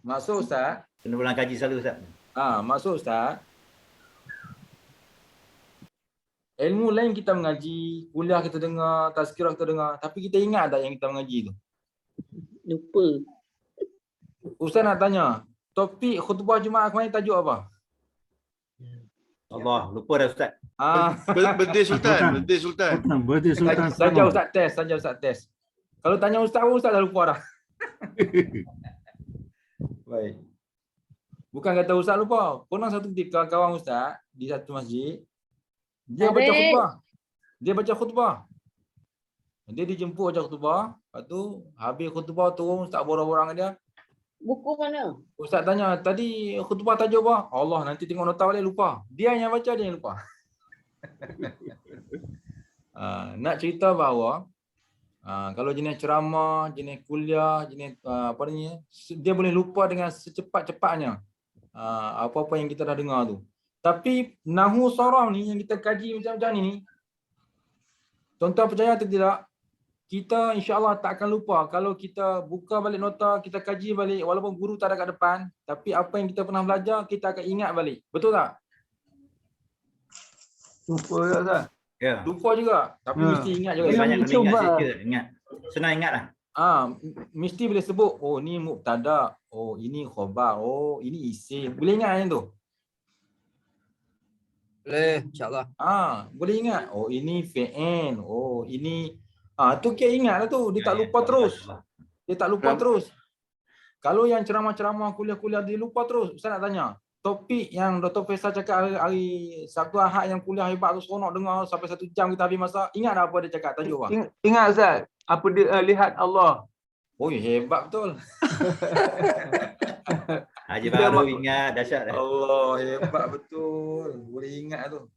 Maksud Ustaz? Kena ulang kaji selalu Ustaz. Maksud Ustaz, ilmu lain kita mengaji, kuliah kita dengar, tazkirah kita dengar, tapi kita ingat tak yang kita mengaji tu? Lupa. Ustaz nak tanya, topik khutbah Jumaat kemarin tajuk apa? Allah, lupa dah Ustaz. Birthday Sultan. Saja Ustaz test. Kalau tanya Ustaz dah lupa dah. Baik. Bukan kata Ustaz lupa. Pernah satu ketika kawan Ustaz di satu masjid, dia baca khutbah. Dia dijemput baca khutbah, lepas tu habis khutbah turun Ustaz borang-borang dia. Buku mana? Ustaz tanya, tadi khutbah tajuk apa? Allah, nanti tengok nota balik lupa. Dia yang baca, dia yang lupa. Nak cerita bahawa kalau jenis ceramah, jenis kuliah, jenis apa ni, dia boleh lupa dengan secepat-cepatnya apa-apa yang kita dah dengar tu. Tapi Nahu Saraf ni yang kita kaji macam-macam ni, tuan-tuan percaya atau tidak, kita insya-Allah tak akan lupa kalau kita buka balik nota, kita kaji balik walaupun guru tak ada kat depan, tapi apa yang kita pernah belajar kita akan ingat balik. Betul tak? Lupa tak Ustaz? Ya. Lupa juga, tapi mesti ingat juga. Banyak kena ingat sikit, ingat. Senang ingatlah. Mesti boleh sebut, oh ni mubtada, oh ini khabar, oh ini isim. Boleh ingat yang tu? Boleh, insya-Allah. Boleh ingat. Oh ini fi'il, oh ini tu kita ingatlah tu, dia tak lupa terus. Dia tak lupa terus. Kalau yang ceramah-ceramah kuliah-kuliah dia lupa terus, Ustaz nak tanya. Topik yang Dr. Faisal cakap hari Sabtu Ahad yang kuliah hebat tu, seronok dengar sampai 1 jam kita habis masa. Ingat tak apa dia cakap tajuk apa? Ingat Ustaz, apa dia lihat Allah. Oh hebat betul. Haji baru ingat, dahsyat. Allah hebat betul. Boleh ingat tu.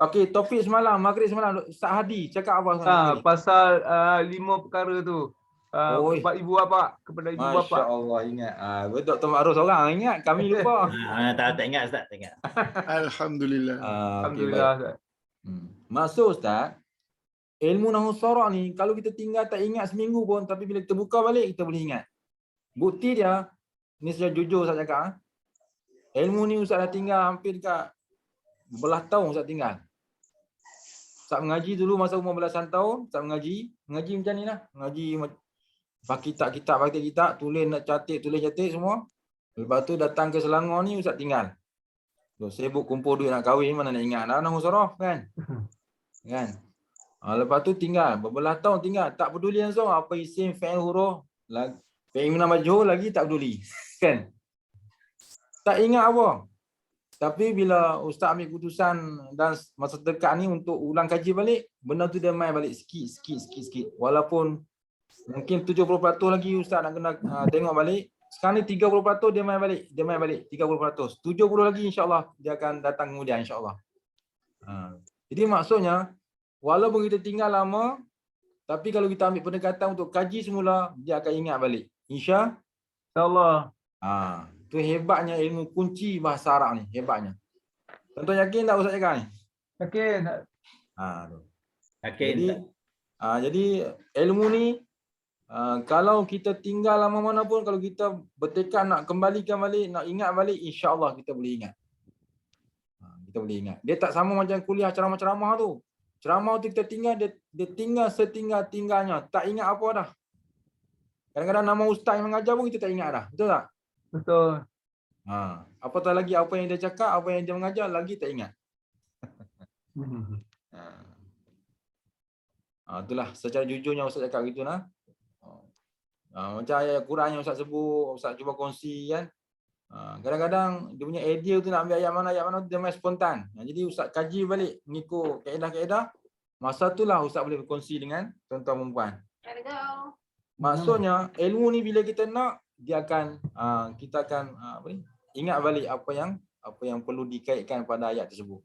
Okey, topik semalam, maghrib semalam Ustaz Hadi cakap apa? Pasal 5 perkara tu. Kepada ibu bapa, kepada ibu bapa. Masya-Allah ingat. Dr. Ma'ruf seorang ingat, kami lupa. Tak ingat Ustaz, tak ingat. Alhamdulillah. Alhamdulillah Ustaz. Maksud Ustaz, ilmu Nahwu Saraf ni kalau kita tinggal tak ingat seminggu pun, tapi bila kita buka balik kita boleh ingat. Bukti dia, ni saya jujur Ustaz cakap, ilmu ni Ustaz dah tinggal hampir dekat belah tahun Ustaz tinggal. Ustaz mengaji dulu masa umur belasan tahun, Ustaz mengaji macam ni lah. Mengaji pakai kitab, tulis nak catik semua. Lepas tu datang ke Selangor ni Ustaz tinggal. Sibuk kumpul duit nak kahwin, mana nak ingat dah Nahwu Saraf kan? Kan? Lepas tu tinggal, berbelah tahun tinggal, tak peduli langsung apa isim, fi'il, huruf, fi'il min majhul lagi tak peduli. Kan? Tak ingat apa. Tapi bila Ustaz ambil keputusan dan masa dekat ni untuk ulang kaji balik, benda tu dia main balik sikit. Walaupun mungkin 70% lagi Ustaz nak kena tengok balik. Sekarang ni 30% dia main balik 30%. 70 lagi insya-Allah dia akan datang kemudian insya-Allah. Jadi maksudnya walaupun kita tinggal lama, tapi kalau kita ambil pendekatan untuk kaji semula, dia akan ingat balik. Insya-Allah. Tu hebatnya ilmu kunci bahasa Arab ni, hebatnya. Tuan-tuan yakin tak Ustaz cakap ni? Yakin. Yakin. Jadi ilmu ni kalau kita tinggal lama mana pun, kalau kita bertekad nak kembalikan balik, nak ingat balik, insya-Allah kita boleh ingat. Kita boleh ingat. Dia tak sama macam kuliah ceramah-ceramah tu. Ceramah tu kita tinggal, dia tinggal setinggal-tinggalnya. Tak ingat apa dah. Kadang-kadang nama ustaz yang mengajar pun kita tak ingat dah. Betul tak? Betul. Apatah lagi apa yang dia cakap, apa yang dia mengajar, lagi tak ingat. Itulah secara jujurnya Ustaz cakap gitu nah. Macam ayat Quran yang Ustaz sebut, Ustaz cuba kongsi kan. Kadang-kadang dia punya idea tu nak ambil ayat mana dia main spontan. Jadi Ustaz kaji balik mengikut kaedah-kaedah. Masa itulah Ustaz boleh berkongsi dengan tuan-tuan perempuan. Maksudnya ilmu ni bila kita nak, dia akan kita akan ingat balik apa yang perlu dikaitkan pada ayat tersebut.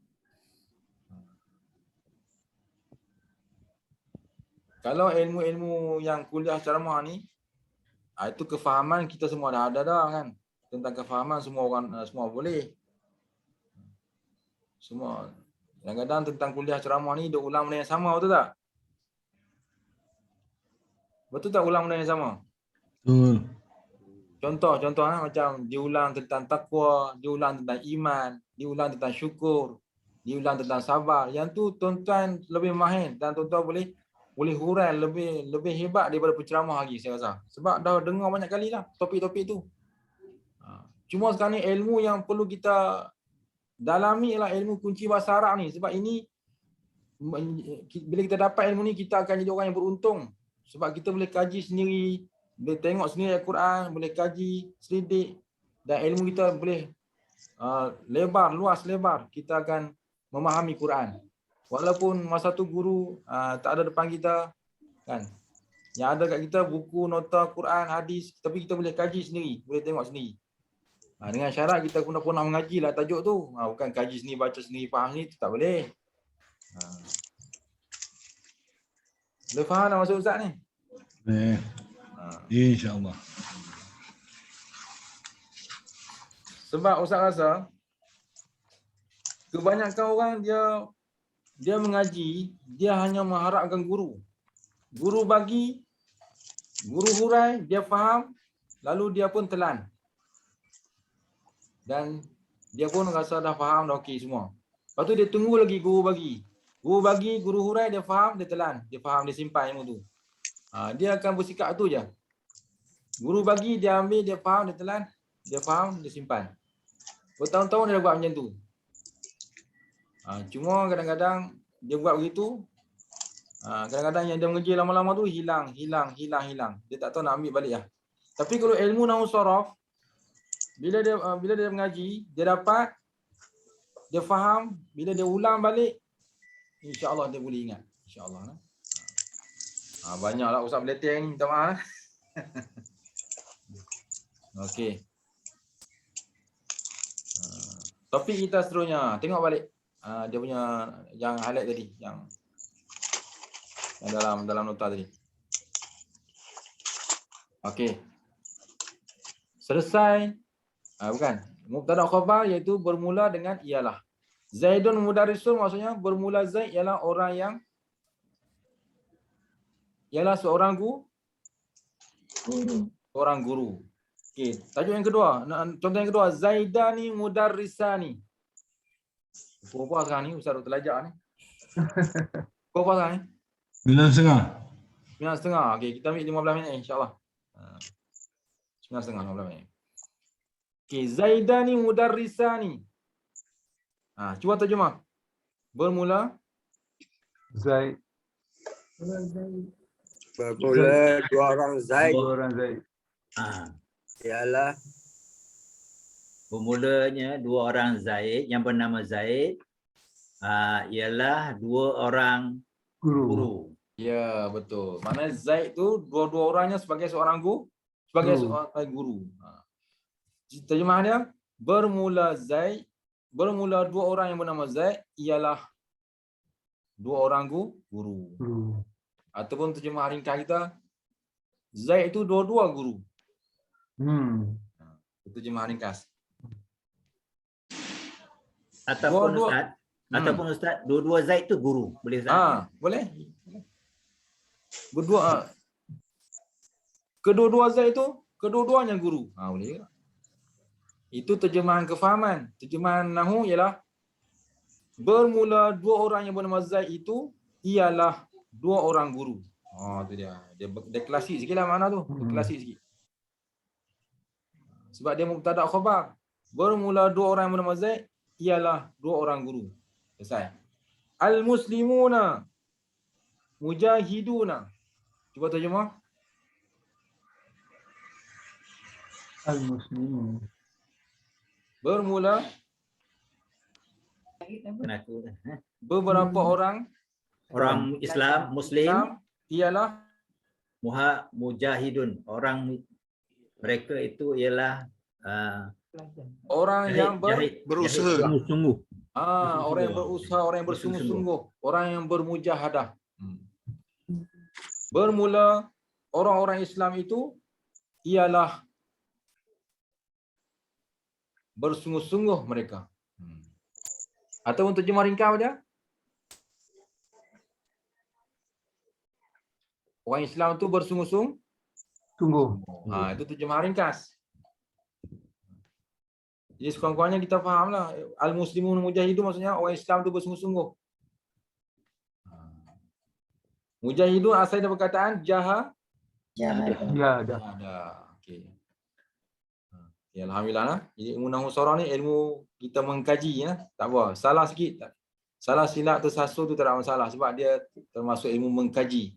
Kalau ilmu-ilmu yang kuliah ceramah ni, itu kefahaman kita semua dah ada dah kan. Tentang kefahaman semua orang semua boleh. Semua. Kadang-kadang tentang kuliah ceramah ni dia ulang benda yang sama, betul tak? Betul tak ulang benda yang sama? Betul. Contoh macam diulang tentang takwa, diulang tentang iman, diulang tentang syukur, diulang tentang sabar. Yang tu tuan-tuan lebih mahir dan tuan-tuan boleh hurai lebih hebat daripada penceramah lagi saya rasa. Sebab dah dengar banyak kali dah topik-topik tu. Cuma sekarang ni ilmu yang perlu kita dalami ialah ilmu kunci bahasa Arab ni. Sebab ini bila kita dapat ilmu ni kita akan jadi orang yang beruntung. Sebab kita boleh kaji sendiri, boleh tengok sendiri Al-Quran, boleh kaji selidik dan ilmu kita boleh luas lebar. Kita akan memahami Quran. Walaupun masa tu guru tak ada depan kita kan. Yang ada kat kita buku, nota Quran, hadis, tapi kita boleh kaji sendiri, boleh tengok sendiri. Dengan syarat kita pun pernah mengaji lah tajuk tu. Bukan kaji sendiri, baca sendiri, faham sendiri, tu tak boleh. Boleh faham dah maksud Ustaz ni? InsyaAllah. Sebab Ustaz rasa kebanyakan orang dia mengaji, dia hanya mengharapkan guru. Guru bagi, guru hurai, dia faham, lalu dia pun telan. Dan dia pun rasa dah faham, dah okey semua. Lepas tu dia tunggu lagi guru bagi. Guru bagi, guru hurai, dia faham, dia telan. Dia faham, dia simpan ilmu tu. Dia akan bersikap tu je. Guru bagi, dia ambil, dia faham, dia telan. Dia faham, dia simpan. Bertahun-tahun dia dah buat macam tu. Cuma kadang-kadang dia buat begitu. Kadang-kadang yang dia mengaji lama-lama tu hilang. Dia tak tahu nak ambil balik lah. Tapi kalau ilmu nahwu saraf, bila dia mengaji, dia dapat, dia faham, bila dia ulang balik, insya-Allah dia boleh ingat. Insya-Allah. Banyaklah Ustaz Beleteng ni, minta maaf. Okey. Topik kita seterusnya, tengok balik dia punya yang highlight tadi, yang dalam nota tadi. Okey. Selesai. Bukan. Mubtada khabar iaitu bermula dengan ialah. Zaidun mudarrisun maksudnya bermula Zaid ialah orang yang seorang guru. Okey, tajuk yang kedua, contoh yang kedua, Zaidani mudarrisani. Pukul berapa sekarang ni Ustaz Dr. Lajak ni? Pukul berapa sekarang ni? 9.30. 9.30. Okey, kita ambil 15 minit insya-Allah. 9.30 15 minit. Okey, Zaidani mudarrisani. Cuba terjemah. Bermula Zaid. Bermula dua orang Zaid. Ialah bermulanya dua orang Zaid yang bernama Zaid ialah dua orang guru. Ya, betul. Maknanya Zaid tu dua-dua orangnya sebagai seorang guru, sebagai guru. Terjemahan dia, bermula dua orang yang bernama Zaid ialah dua orang guru. Ataupun terjemahan ringkas kita, Zaid itu dua-dua guru. Itu terjemahan ringkas. Ataupun Ustaz, dua-dua Zaid tu guru. Boleh Ustaz? Boleh. Kedua-dua Zaid itu kedua-duanya guru. Boleh. Itu terjemahan kefahaman. Terjemahan nahwu ialah bermula dua orang yang bernama Zaid itu ialah dua orang guru. Tu dia. Dia klasik sikitlah makna tu. Dia klasik sikit. Sebab dia mubtada khabar. Bermula dua orang yang bernama Zaid ialah dua orang guru. Selesai. Al-muslimuna mujahiduna. Cuba terjemah. Al-muslimun. Bermula beberapa orang Islam Muslim ialah mujahidun. Orang mereka itu ialah orang yang berusaha. Orang yang berusaha, orang yang bersungguh-sungguh, orang yang bermujahadah. Bermula orang-orang Islam itu ialah bersungguh-sungguh mereka. Atau untuk terjemah ringkas dia, orang Islam itu bersungguh-sungguh. Itu terjemah ringkas. Jadi sekurang-kurangnya kita fahamlah al-muslimun mujahidun maksudnya orang Islam itu bersungguh-sungguh. Mujahidun asal dari perkataan jahada. Okey. Ya, alhamdulillah lah. Jadi ilmu nahwu saraf ni ilmu kita mengkaji ya. Tak apa, salah sikit tak. Salah silap tersasul tu tak ada masalah sebab dia termasuk ilmu mengkaji.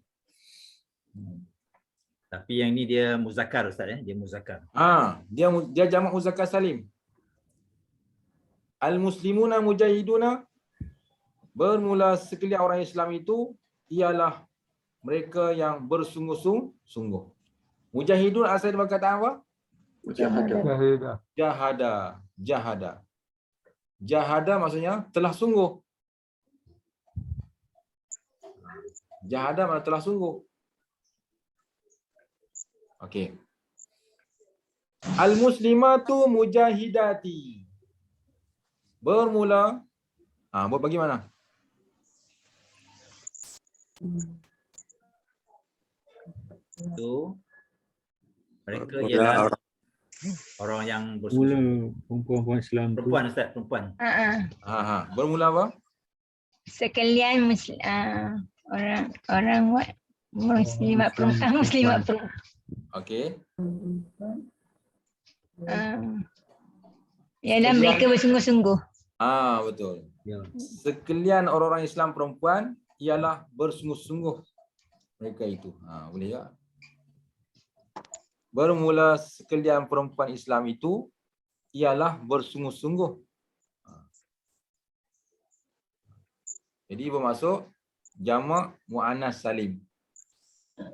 Tapi yang ni dia muzakkar Ustaz dia muzakkar. Dia jamak muzakkar salim. Al-muslimuna mujahiduna bermula sekalian orang Islam itu ialah mereka yang bersungguh-sungguh. Mujahidun asal dari perkataan apa? Jahada maksudnya telah sungguh. Jahada mana telah sungguh. Okey. Al-muslimatu mujahidati. Bermula. Buat bagaimana? Itu mereka ialah orang yang Mula bersungguh. perempuan Islam tu. Perempuan Ustaz, perempuan. Bermula apa? Sekalian orang muslimat perempuan, muslimat perempuan. Okey. Ialah mereka bersungguh-sungguh. Betul. Sekalian orang-orang Islam perempuan ialah bersungguh-sungguh mereka itu. Boleh tak? Bermula sekalian perempuan Islam itu ialah bersungguh-sungguh. Jadi bermaksud jamak muannas salim.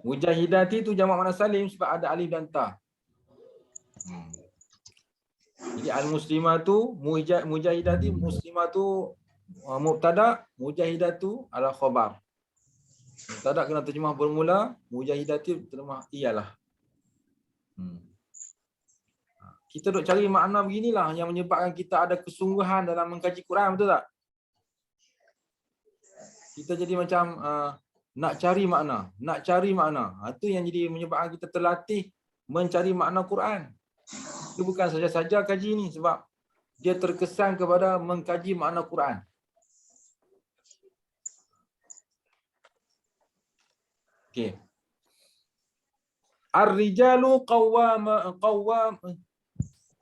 Mujahidati itu jamak muannas salim sebab ada alif dan ta. Jadi al-muslimatu mujahidati, muslimatu mubtada, mujahidatu adalah khabar. Mubtada kena terjemah bermula, mujahidati terjemah ialah. Kita duk cari makna beginilah yang menyebabkan kita ada kesungguhan dalam mengkaji Quran, betul tak? Kita jadi macam nak cari makna. Itu yang jadi menyebabkan kita terlatih mencari makna Quran. Itu bukan saja-saja kaji ni sebab dia terkesan kepada mengkaji makna Quran. Okey. Ar-rijalu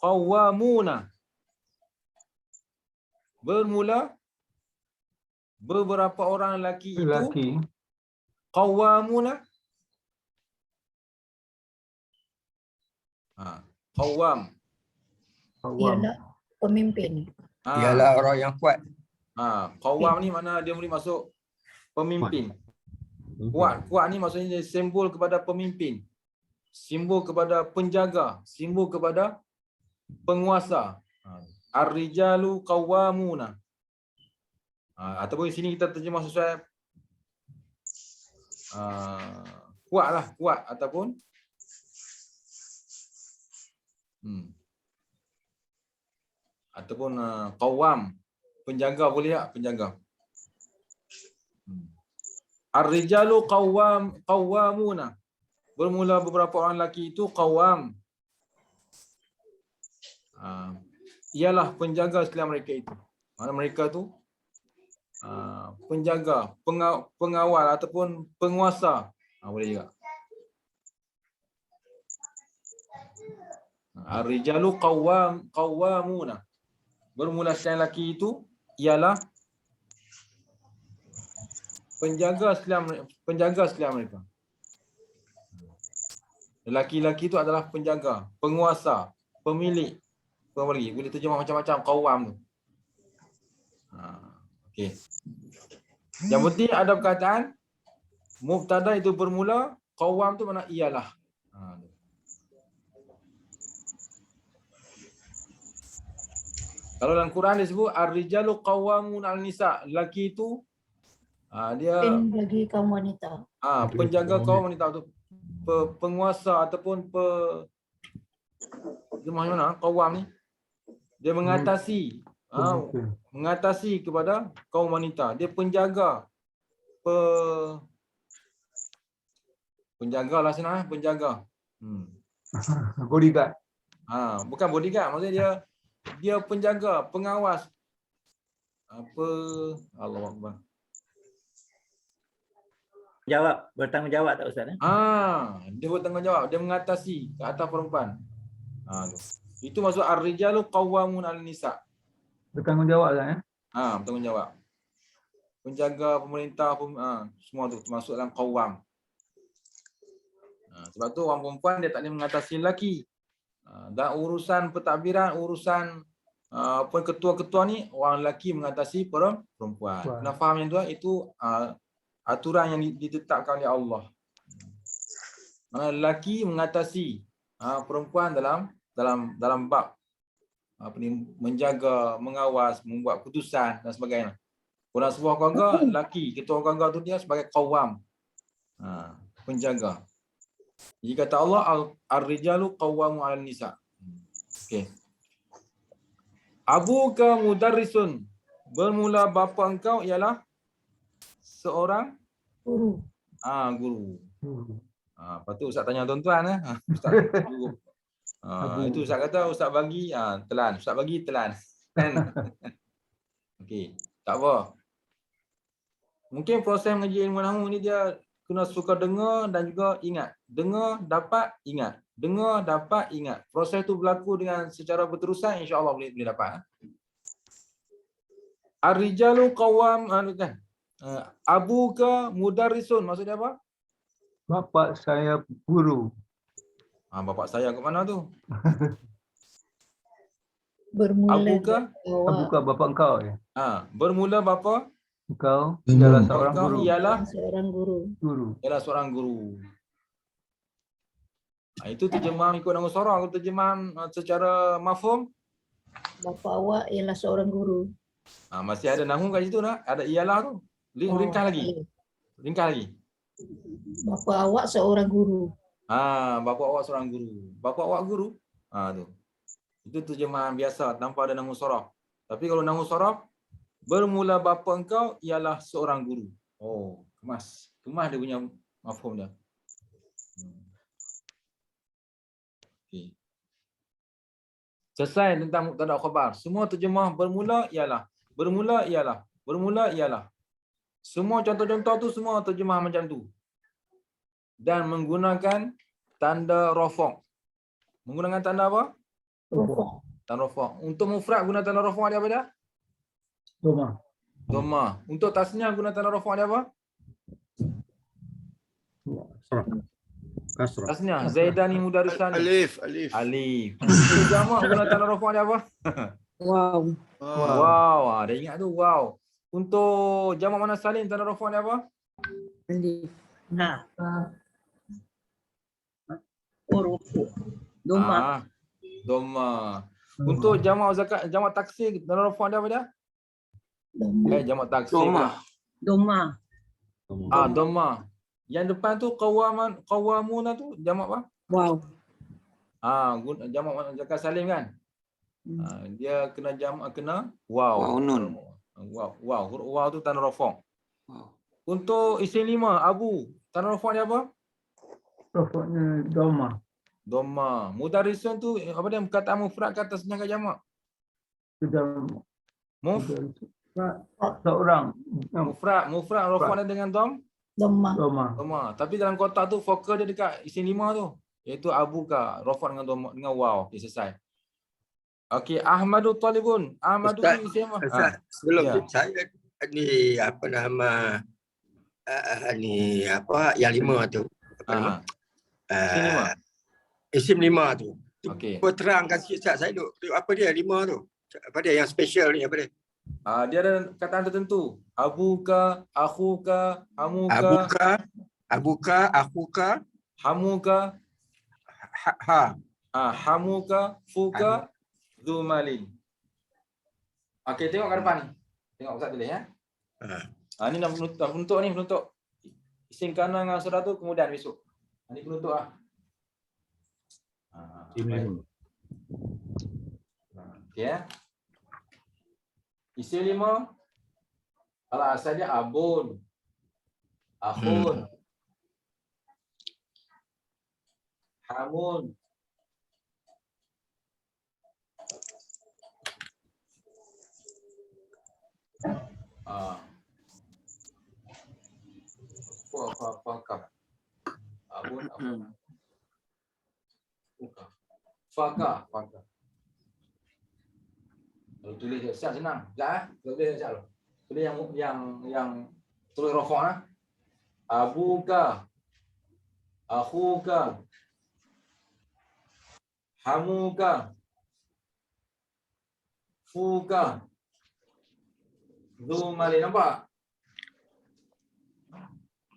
qawwamuna. Bermula beberapa orang lelaki itu qawwamuna. Qawwam. Ialah pemimpin. Ialah orang yang kuat. Qawwam ni mana dia boleh masuk pemimpin. Kuat ni maksudnya dia simbol kepada pemimpin. Simbol kepada penjaga, simbol kepada penguasa. Ar-rijalu qawwamuna. Ataupun di sini kita terjemah sesuai kuat ataupun ataupun qawwam, penjaga boleh tak? Penjaga. Ar-rijalu qawwamuna. Bermula beberapa orang lelaki itu qawwam. Ialah penjaga sekalian mereka itu. Mana mereka tu penjaga, pengawal ataupun penguasa. Boleh juga. Ar-rijalu qawwamuna. Bermula sekalian lelaki itu ialah penjaga sekalian mereka. Lelaki-lelaki itu adalah penjaga, penguasa, pemilik. Apa lagi? Boleh terjemah macam-macam qawwam tu. Okey. Yang penting ada perkataan mubtada itu bermula, qawwam tu mana ialah. Kalau dalam Quran disebut ar-rijalu qawwamun al-nisa, lelaki itu dia bagi kaum wanita. Penjaga kaum wanita tu, penguasa ataupun dia mana qawwam ni? Dia mengatasi mengatasi kepada kaum wanita. Dia penjaga. Penjaga lah senang, penjaga. Bodyguard. Bukan bodyguard, maksudnya dia penjaga, pengawas. Allahuakbar. Bertanggungjawab tak Ustaz? Dia bertanggungjawab, dia mengatasi ke atas perempuan. Itu maksud ar-rijalu qawwamun 'alan nisa. Bertanggungjawab kan bertanggungjawab. Penjaga pemerintah semua tu termasuk dalam qawwam. Sebab tu orang perempuan dia tak boleh mengatasi lelaki. Dan urusan pentadbiran, urusan ketua-ketua ni orang lelaki mengatasi perempuan. Nak faham yang tu, itu aturan yang ditetapkan oleh Allah. Mana lelaki mengatasi perempuan dalam bab menjaga, mengawas, membuat keputusan dan sebagainya. Orang sebuah keluarga, lelaki, ketua keluarga tu dia sebagai qawwam. Penjaga. Jadi kata Allah, ar-rijalu qawwamu 'alan nisa. Okey. Abuka mudarrisun. Bermula bapa engkau ialah seorang Guru. guru. Lepas tu Ustaz tanya tuan-tuan Ustaz guru. Itu Ustaz kata Ustaz bagi telan, Ustaz bagi telan. Kan? Okey, tak apa. Mungkin proses mengaji ilmu nahwu ni dia kena suka dengar dan juga ingat. Dengar, dapat, ingat. Dengar, dapat, ingat. Proses tu berlaku dengan secara berterusan, insya-Allah boleh dapat. Ar-rijalu qawwam kan. Abuka mudarrisun, maksudnya apa? Bapa saya guru. Bapak saya ke mana tu? Bermula Abuka bapa engkau ya. Bermula bapa engkau ialah seorang engkau guru. ialah seorang guru. Ialah seorang guru. Itu terjemahan ikut nahwu sarah. Kalau terjemahan secara mafhum, Bapa awak ialah seorang guru. masih ada nahwu kat situ nak? Ada ialah tu. Ringkas lagi. Ringkas lagi. Bapa awak seorang guru. Bapa awak seorang guru. Bapa awak guru. Tu. Itu terjemahan biasa tanpa ada nahwu saraf. Tapi kalau nahwu saraf, bermula bapa engkau ialah seorang guru. Kemas. Kemas dia punya mafhum dia. Okay. Selesai tentang mubtada khabar. Semua terjemah bermula ialah. Bermula ialah. Bermula ialah. Semua contoh-contoh tu semua terjemah macam tu. Dan menggunakan tanda rafa'. Menggunakan tanda apa? Rafa'. Tanda rafa'. Untuk mufrad guna tanda rafa' dia apa dia? Dhamma. Untuk tasniah guna tanda rafa' dia apa? Kasrah. Tasniah. Zaidani mudarrisan. Alif. Untuk jamak guna tanda rafa' dia apa? Wow. Wow. Dah ingat tu. Wow. Untuk jamak mana salim tanda rafa' dia apa? Alif. Dhamma. Untuk jamak zakat, jamak taksir tanda rafa' dia apa dia? Jamak taksir. Dhamma. Dhamma. Yang depan tu qawamuna tu jamak apa? Wow. Jamak zakat salim kan? Dia kena jamak kena wow. Wow nun. Wow. Huruf wow tu tanda rafa'. Untuk isim lima abu, tanda rafa' dia apa? Rafa'nya dhamma. Dhamma. Mudarrisun tu apa dia perkataan mufrad ke tasniah ke jamak? Seorang. Mufrad rafa' dia dengan Dhamma. Tapi dalam kotak tu fokus dia dekat isim lima tu, iaitu abuka, rafa' dengan dhamma dengan wow. Okey, selesai. Okey, Ahmadu talibun. Ahmadu Ustaz, ni isim apa? sebelum saya ni apa nama ni apa yang lima tu. Apa nama? Isim lima tu. Okey. Terangkan sikit Ustaz, saya duk apa dia lima tu? Apa dia yang special ni apa dia? Dia ada kataan tertentu. Abuka, akhuka, hamuka. Abuka, akhuka, hamuka. Hamuka, fuka, zumalin. Okey, tengok ke depan ni. Tengok Ustaz tulis ya. Ni dah penutup ni, penutup. Isim kanan dengan surah tu kemudian besok. Ni penutup ah. Okey ya. Isim lima. Kalau asal dia abun. Akhun. Hamun. Abun. Fakah. Kalau tulis dia siap senang. Sekejap Kalau tulis siap. Tulis yang tulis rafa'. Abuka. Akhuka. Hamuka. Fuka. Zumali. Nampak?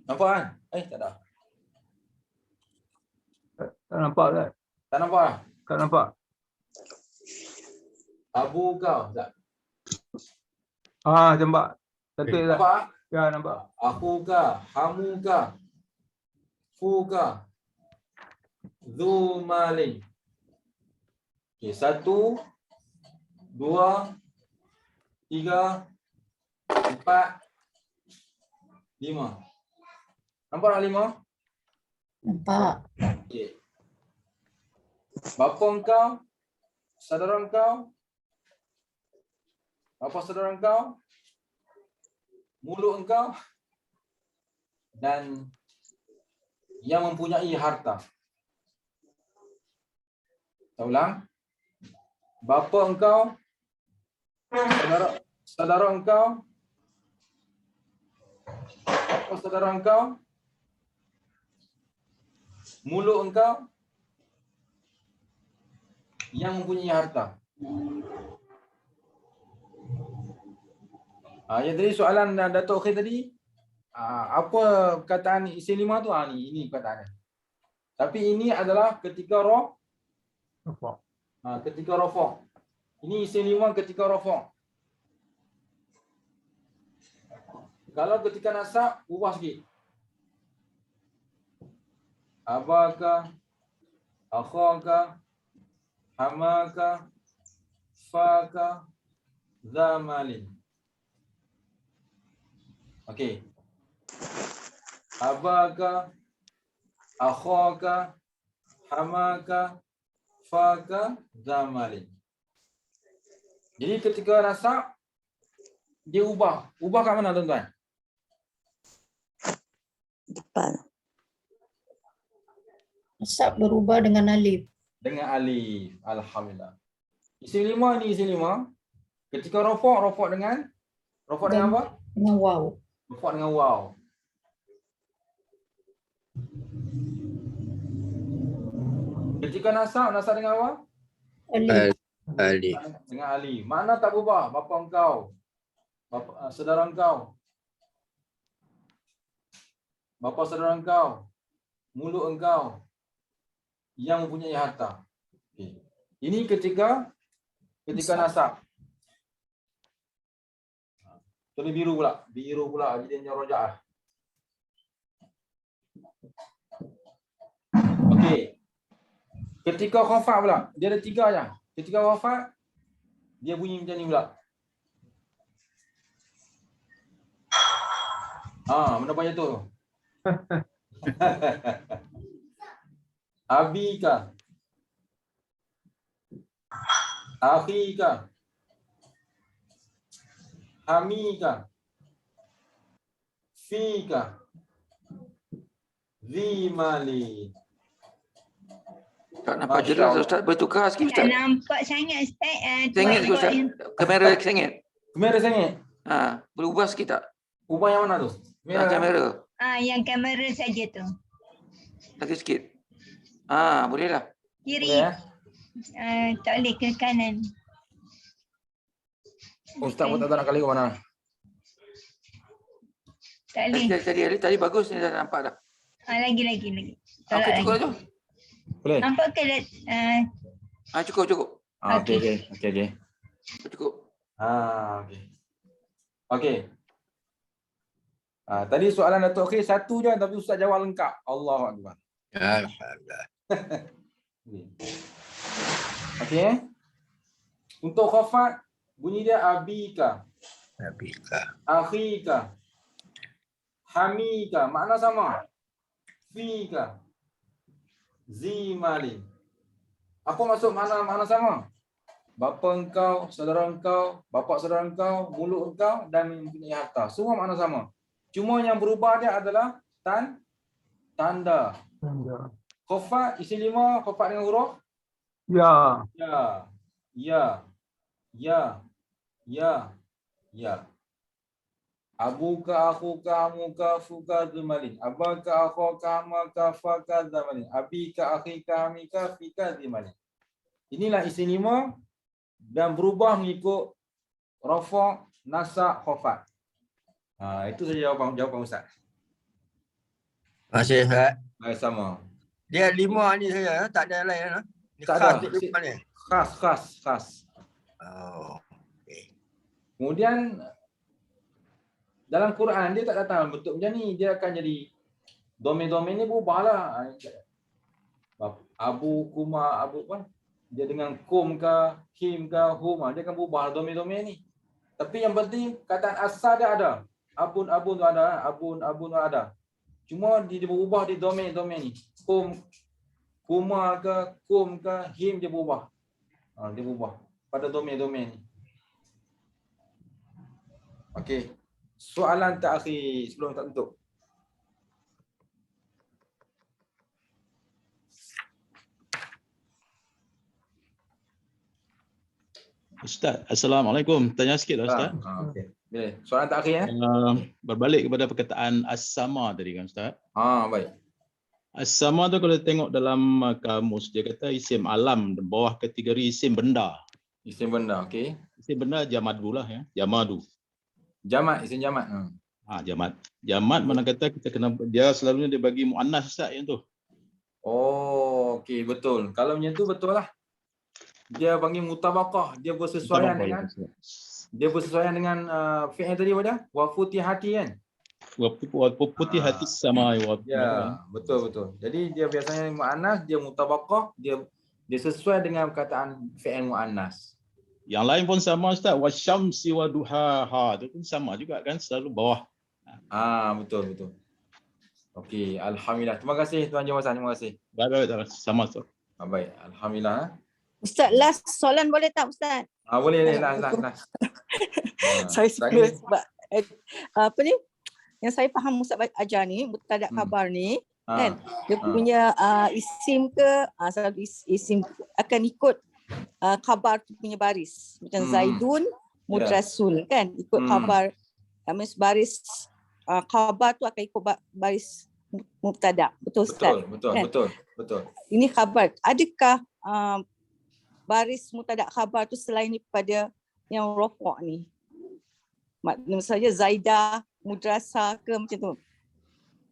Nampak kan? Tak ada. Tak nampak tak? Tak nampak? Tak nampak. Abuka. Tak. Nampak. Cantik tak? Nampak? Ya, nampak. Akhuka. Hamuka. fuka, dzu malin. Okey, 1, 2, 3, 4, 5. Nampak tak 5? Nampak. Okey. Bapa engkau, saudara engkau, bapa saudara engkau, mulut engkau, dan yang mempunyai harta. Saya ulang. Bapa engkau, saudara engkau, bapa saudara engkau, mulut engkau, yang mempunyai harta. Yang tadi soalan Datuk Akhil tadi, apa perkataan isim 5 tu? Ini perkataannya. Tapi ini adalah ketika ketika rafa'. Ini isim 5 ketika rafa'. Kalau ketika nasab, ubah sikit. Abaka, akhaka, hamaka, faka, zamalin. Okey. Abaka, akhaka, hamaka, faka, zamalin. Jadi ketika nasab, dia ubah. Ubah kat mana tuan-tuan? Depan. Nasab berubah dengan alif. Dengan alif. Alhamdulillah. Isim 5 ni isim 5. Ketika rafa' dengan apa? Dengan waw. Rafa' dengan waw. Ketika nasab dengan apa? Alif. Alif. Dengan alif. Makna tak berubah. Bapa engkau, saudara engkau, bapa saudara engkau, mulut engkau, yang mempunyai harta. Okay. Ini ketika nasab. Tulis biru pula. Jadi dia rojaah. Okey. Ketika khafat pula, dia ada 3 je. Ketika wafat, dia bunyi macam ni pula. Mana banyak tu? Abika, akhika, hamika, fika, zimali. Tak nampak jelas Ustaz, bertukar sikit Ustaz. Tak nampak sangat Ustaz. Sengit sikit Ustaz. Kamera sengit. Kamera sengit? Berubah sikit tak? Ubah yang mana tu? Kamera. Yang kamera saja tu. Lagi sikit. Boleh lah. Kiri. Tak boleh ke kanan. Ustaz pun tak nak kali ke mana? Tak boleh. Tadi bagus ni dah nampak dah. Lagi. Okey, cukup tu. Boleh? Nampak ke? Cukup. Okey. Cukup. Okey. Tadi soalan Datuk Akhil 1 je tapi Ustaz jawab lengkap. Allahu Akbar. Alhamdulillah. Okey. Untuk khafat bunyi dia abika. Akhika. Hamika. Makna sama. Fika. Zimali. Apa maksud makna sama? Bapa engkau, saudara engkau, bapa saudara engkau, mulut engkau dan mempunyai harta. Semua makna sama. Cuma yang berubah dia adalah tanda. Khafat isim 5, khafat dengan huruf ya. Abuka, akhuka, amuka, fuka, zumalin. Abaka, akhuka, amaka, faka, zumalin. Abika, akhika, amika, fika, zumalin. Inilah isim 5 dan berubah mengikut rafa', nasab, khafat. Itu saja jawapan Ustaz. Terima kasih Ustaz. Sama. Dia 5 ni saja, tak ada lain. Tak ada. Khas. Kemudian dalam Quran dia tak datang bentuk macam ni, dia akan jadi Domain ni berubahlah. Abu, kuma, abu apa? Dia dengan kum ke, him ke, hum, dia akan berubah domain ni. Tapi yang penting kataan asal dia ada. Abun tu ada, abun tu ada. Cuma dia berubah di domain ni. Kum, kuma ke, kum ke, him dia berubah. Dia berubah pada domain ni. Okey. Soalan terakhir sebelum tak tutup. Ustaz, Assalamualaikum. Tanya sikit lah Ustaz. Okey. Boleh. Soalan terakhir Berbalik kepada perkataan as-sama tadi kan Ustaz. Baik. As-sama tu kalau tengok dalam kamus dia kata isim alam di bawah kategori isim benda. Isim benda, okey. Isim benda jamadu lah ya. Jamadu. Jamat, isim jamat. Jamat. Jamat mana kata kita kena dia selalunya dia bagi muannas Ustaz yang tu. Oh, okey, betul. Kalau macam tu betul lah. Dia panggil mutabaqah, dia bersesuaian dengan fi'il tadi pada wa futihati kan. Wa futihati sama wa. Ya, betul. Jadi dia biasanya muannas, dia mutabaqah, dia sesuai dengan perkataan fi'il muannas. Yang lain pun sama Ustaz, wasyamsi wa duhaha itu pun sama juga kan, selalu bawah. Betul. Okey, alhamdulillah. Terima kasih Tuan Jawasan, terima kasih. Baik, sama Ustaz. Baik, alhamdulillah. Ustaz, last soalan boleh tak Ustaz? Boleh last. Saya suka sebab apa ni? Yang saya faham Ustaz ajar ni, mubtada khabar ni kan, dia punya isim ke isim akan ikut khabar tu punya baris. Macam Zaidun mudrasul kan, ikut khabar. Baris khabar tu akan ikut baris mubtada. Betul Ustaz? Betul. Ini khabar. Adakah baris mubtada khabar tu selain daripada yang rafa' ni? Maksudnya saja Zaidah, mudrasah ke macam tu.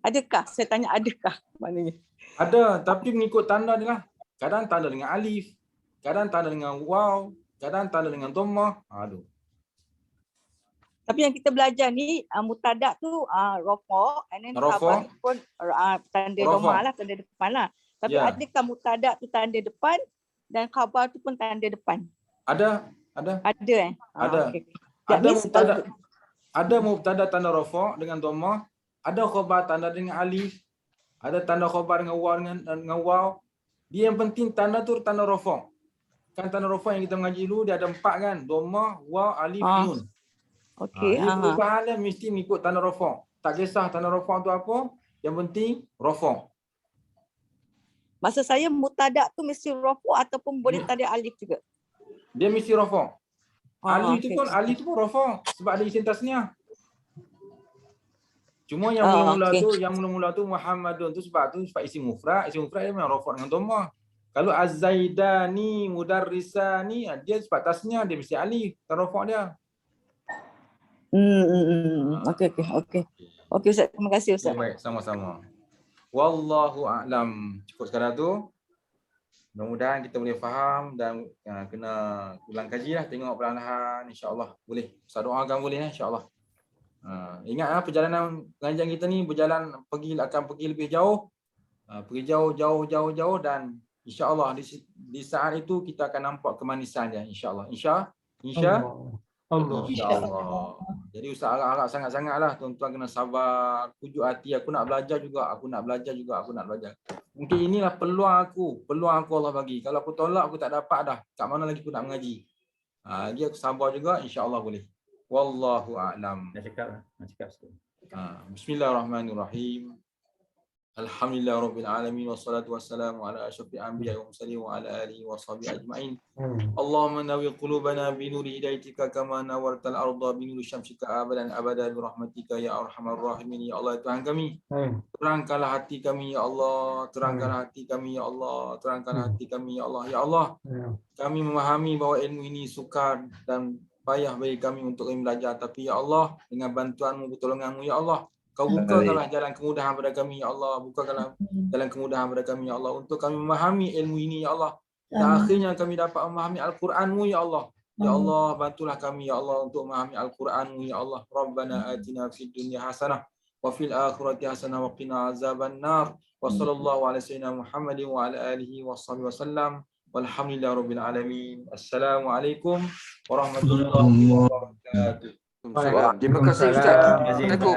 Adakah? Saya tanya adakah maknanya? Ada, tapi mengikut tanda dia lah. Kadang tanda dengan alif, kadang tanda dengan waw, kadang tanda dengan dhammah. Tapi yang kita belajar ni mubtada tu rafa' and then khabar pun tanda dhammah lah, tanda depan lah. Tapi adakah mubtada tu tanda depan dan khabar tu pun tanda depan? Ada. Okay. Ada mubtada tanda rafa' dengan dhammah, ada khabar tanda dengan alif, ada tanda khabar dengan waw dengan waw. Dia yang penting tanda tu tanda rafa'. Kan tanda rafa' yang kita mengaji dulu dia ada 4 kan, dhammah, waw, alif, nun. Okey. Perubahan dia mesti mengikut tanda rafa'. Tak kisah tanda rafa' tu apa, yang penting rafa'. Maksud saya mubtada tu mesti rafa' ataupun boleh tanda alif juga? Dia mesti rafa'. Alif tu pun rafa' sebab ada isim tasniah. Cuma yang mula-mula tu Muhammadun tu sebab isim mufrad dia memang rafa' dengan dhammah. Kalau Az-Zaidani mudarrisani dia sebab tasniah dia mesti alif, rafa' dia. Okey Ustaz, terima kasih Ustaz. Baik, sama-sama. Wallahu a'lam. Cukup sekadar tu. Mudah-mudahan kita boleh faham dan kena ulang kaji lah, tengok perlahan-lahan, insya-Allah boleh. Ustaz doakan boleh insya-Allah. Ingat perjalanan pengajian kita ni akan pergi lebih jauh. Pergi jauh dan insya-Allah di saat itu kita akan nampak kemanisan dia insya-Allah. InsyaAllah. Jadi Ustaz harap sangat-sangatlah tuan-tuan kena sabar, pujuk hati, aku nak belajar juga. Mungkin inilah peluang aku Allah bagi. Kalau aku tolak aku tak dapat dah. Kat mana lagi aku nak mengaji? Dia aku sabar juga, insya-Allah boleh. Wallahu a'lam. Nak cakap sikit. Bismillahirrahmanirrahim. Alhamdulillah rabbil alamin wassalatu wassalamu ala asyrafil anbiya'i wa mursalin wa ala alihi wa sahbihi ajma'in. Allahumma nawwir qulubana bi nuri hidayatika kama nawwartal arda bi nuri syamsika abadan abada bi rahmatika ya arhamar rahimin. Ya Allah Tuhan kami, terangkanlah hati kami ya Allah, terangkanlah hati kami ya Allah, terangkanlah hati kami ya Allah. Ya Allah, kami memahami bahawa ilmu ini sukar dan payah bagi kami untuk belajar, tapi ya Allah dengan bantuanmu, pertolonganmu ya Allah, Kau bukakanlah jalan kemudahan pada kami, ya Allah. Bukakanlah jalan kemudahan pada kami, ya Allah. Untuk kami memahami ilmu ini, ya Allah. Dan akhirnya kami dapat memahami Al-Quran-Mu, ya Allah. Ya Allah, bantulah kami, ya Allah, untuk memahami Al-Quran-Mu, ya Allah. Rabbana atina fid dunya hasanah wa fil akhirati hasanah wa qina azabannar. Wa sallallahu ala sayyidina Muhammadin wa ala alihi wa sahbihi wasallam. Walhamdulillahirabbil alamin. Assalamualaikum warahmatullahi wabarakatuh. Terima kasih Ustaz. Assalamualaikum.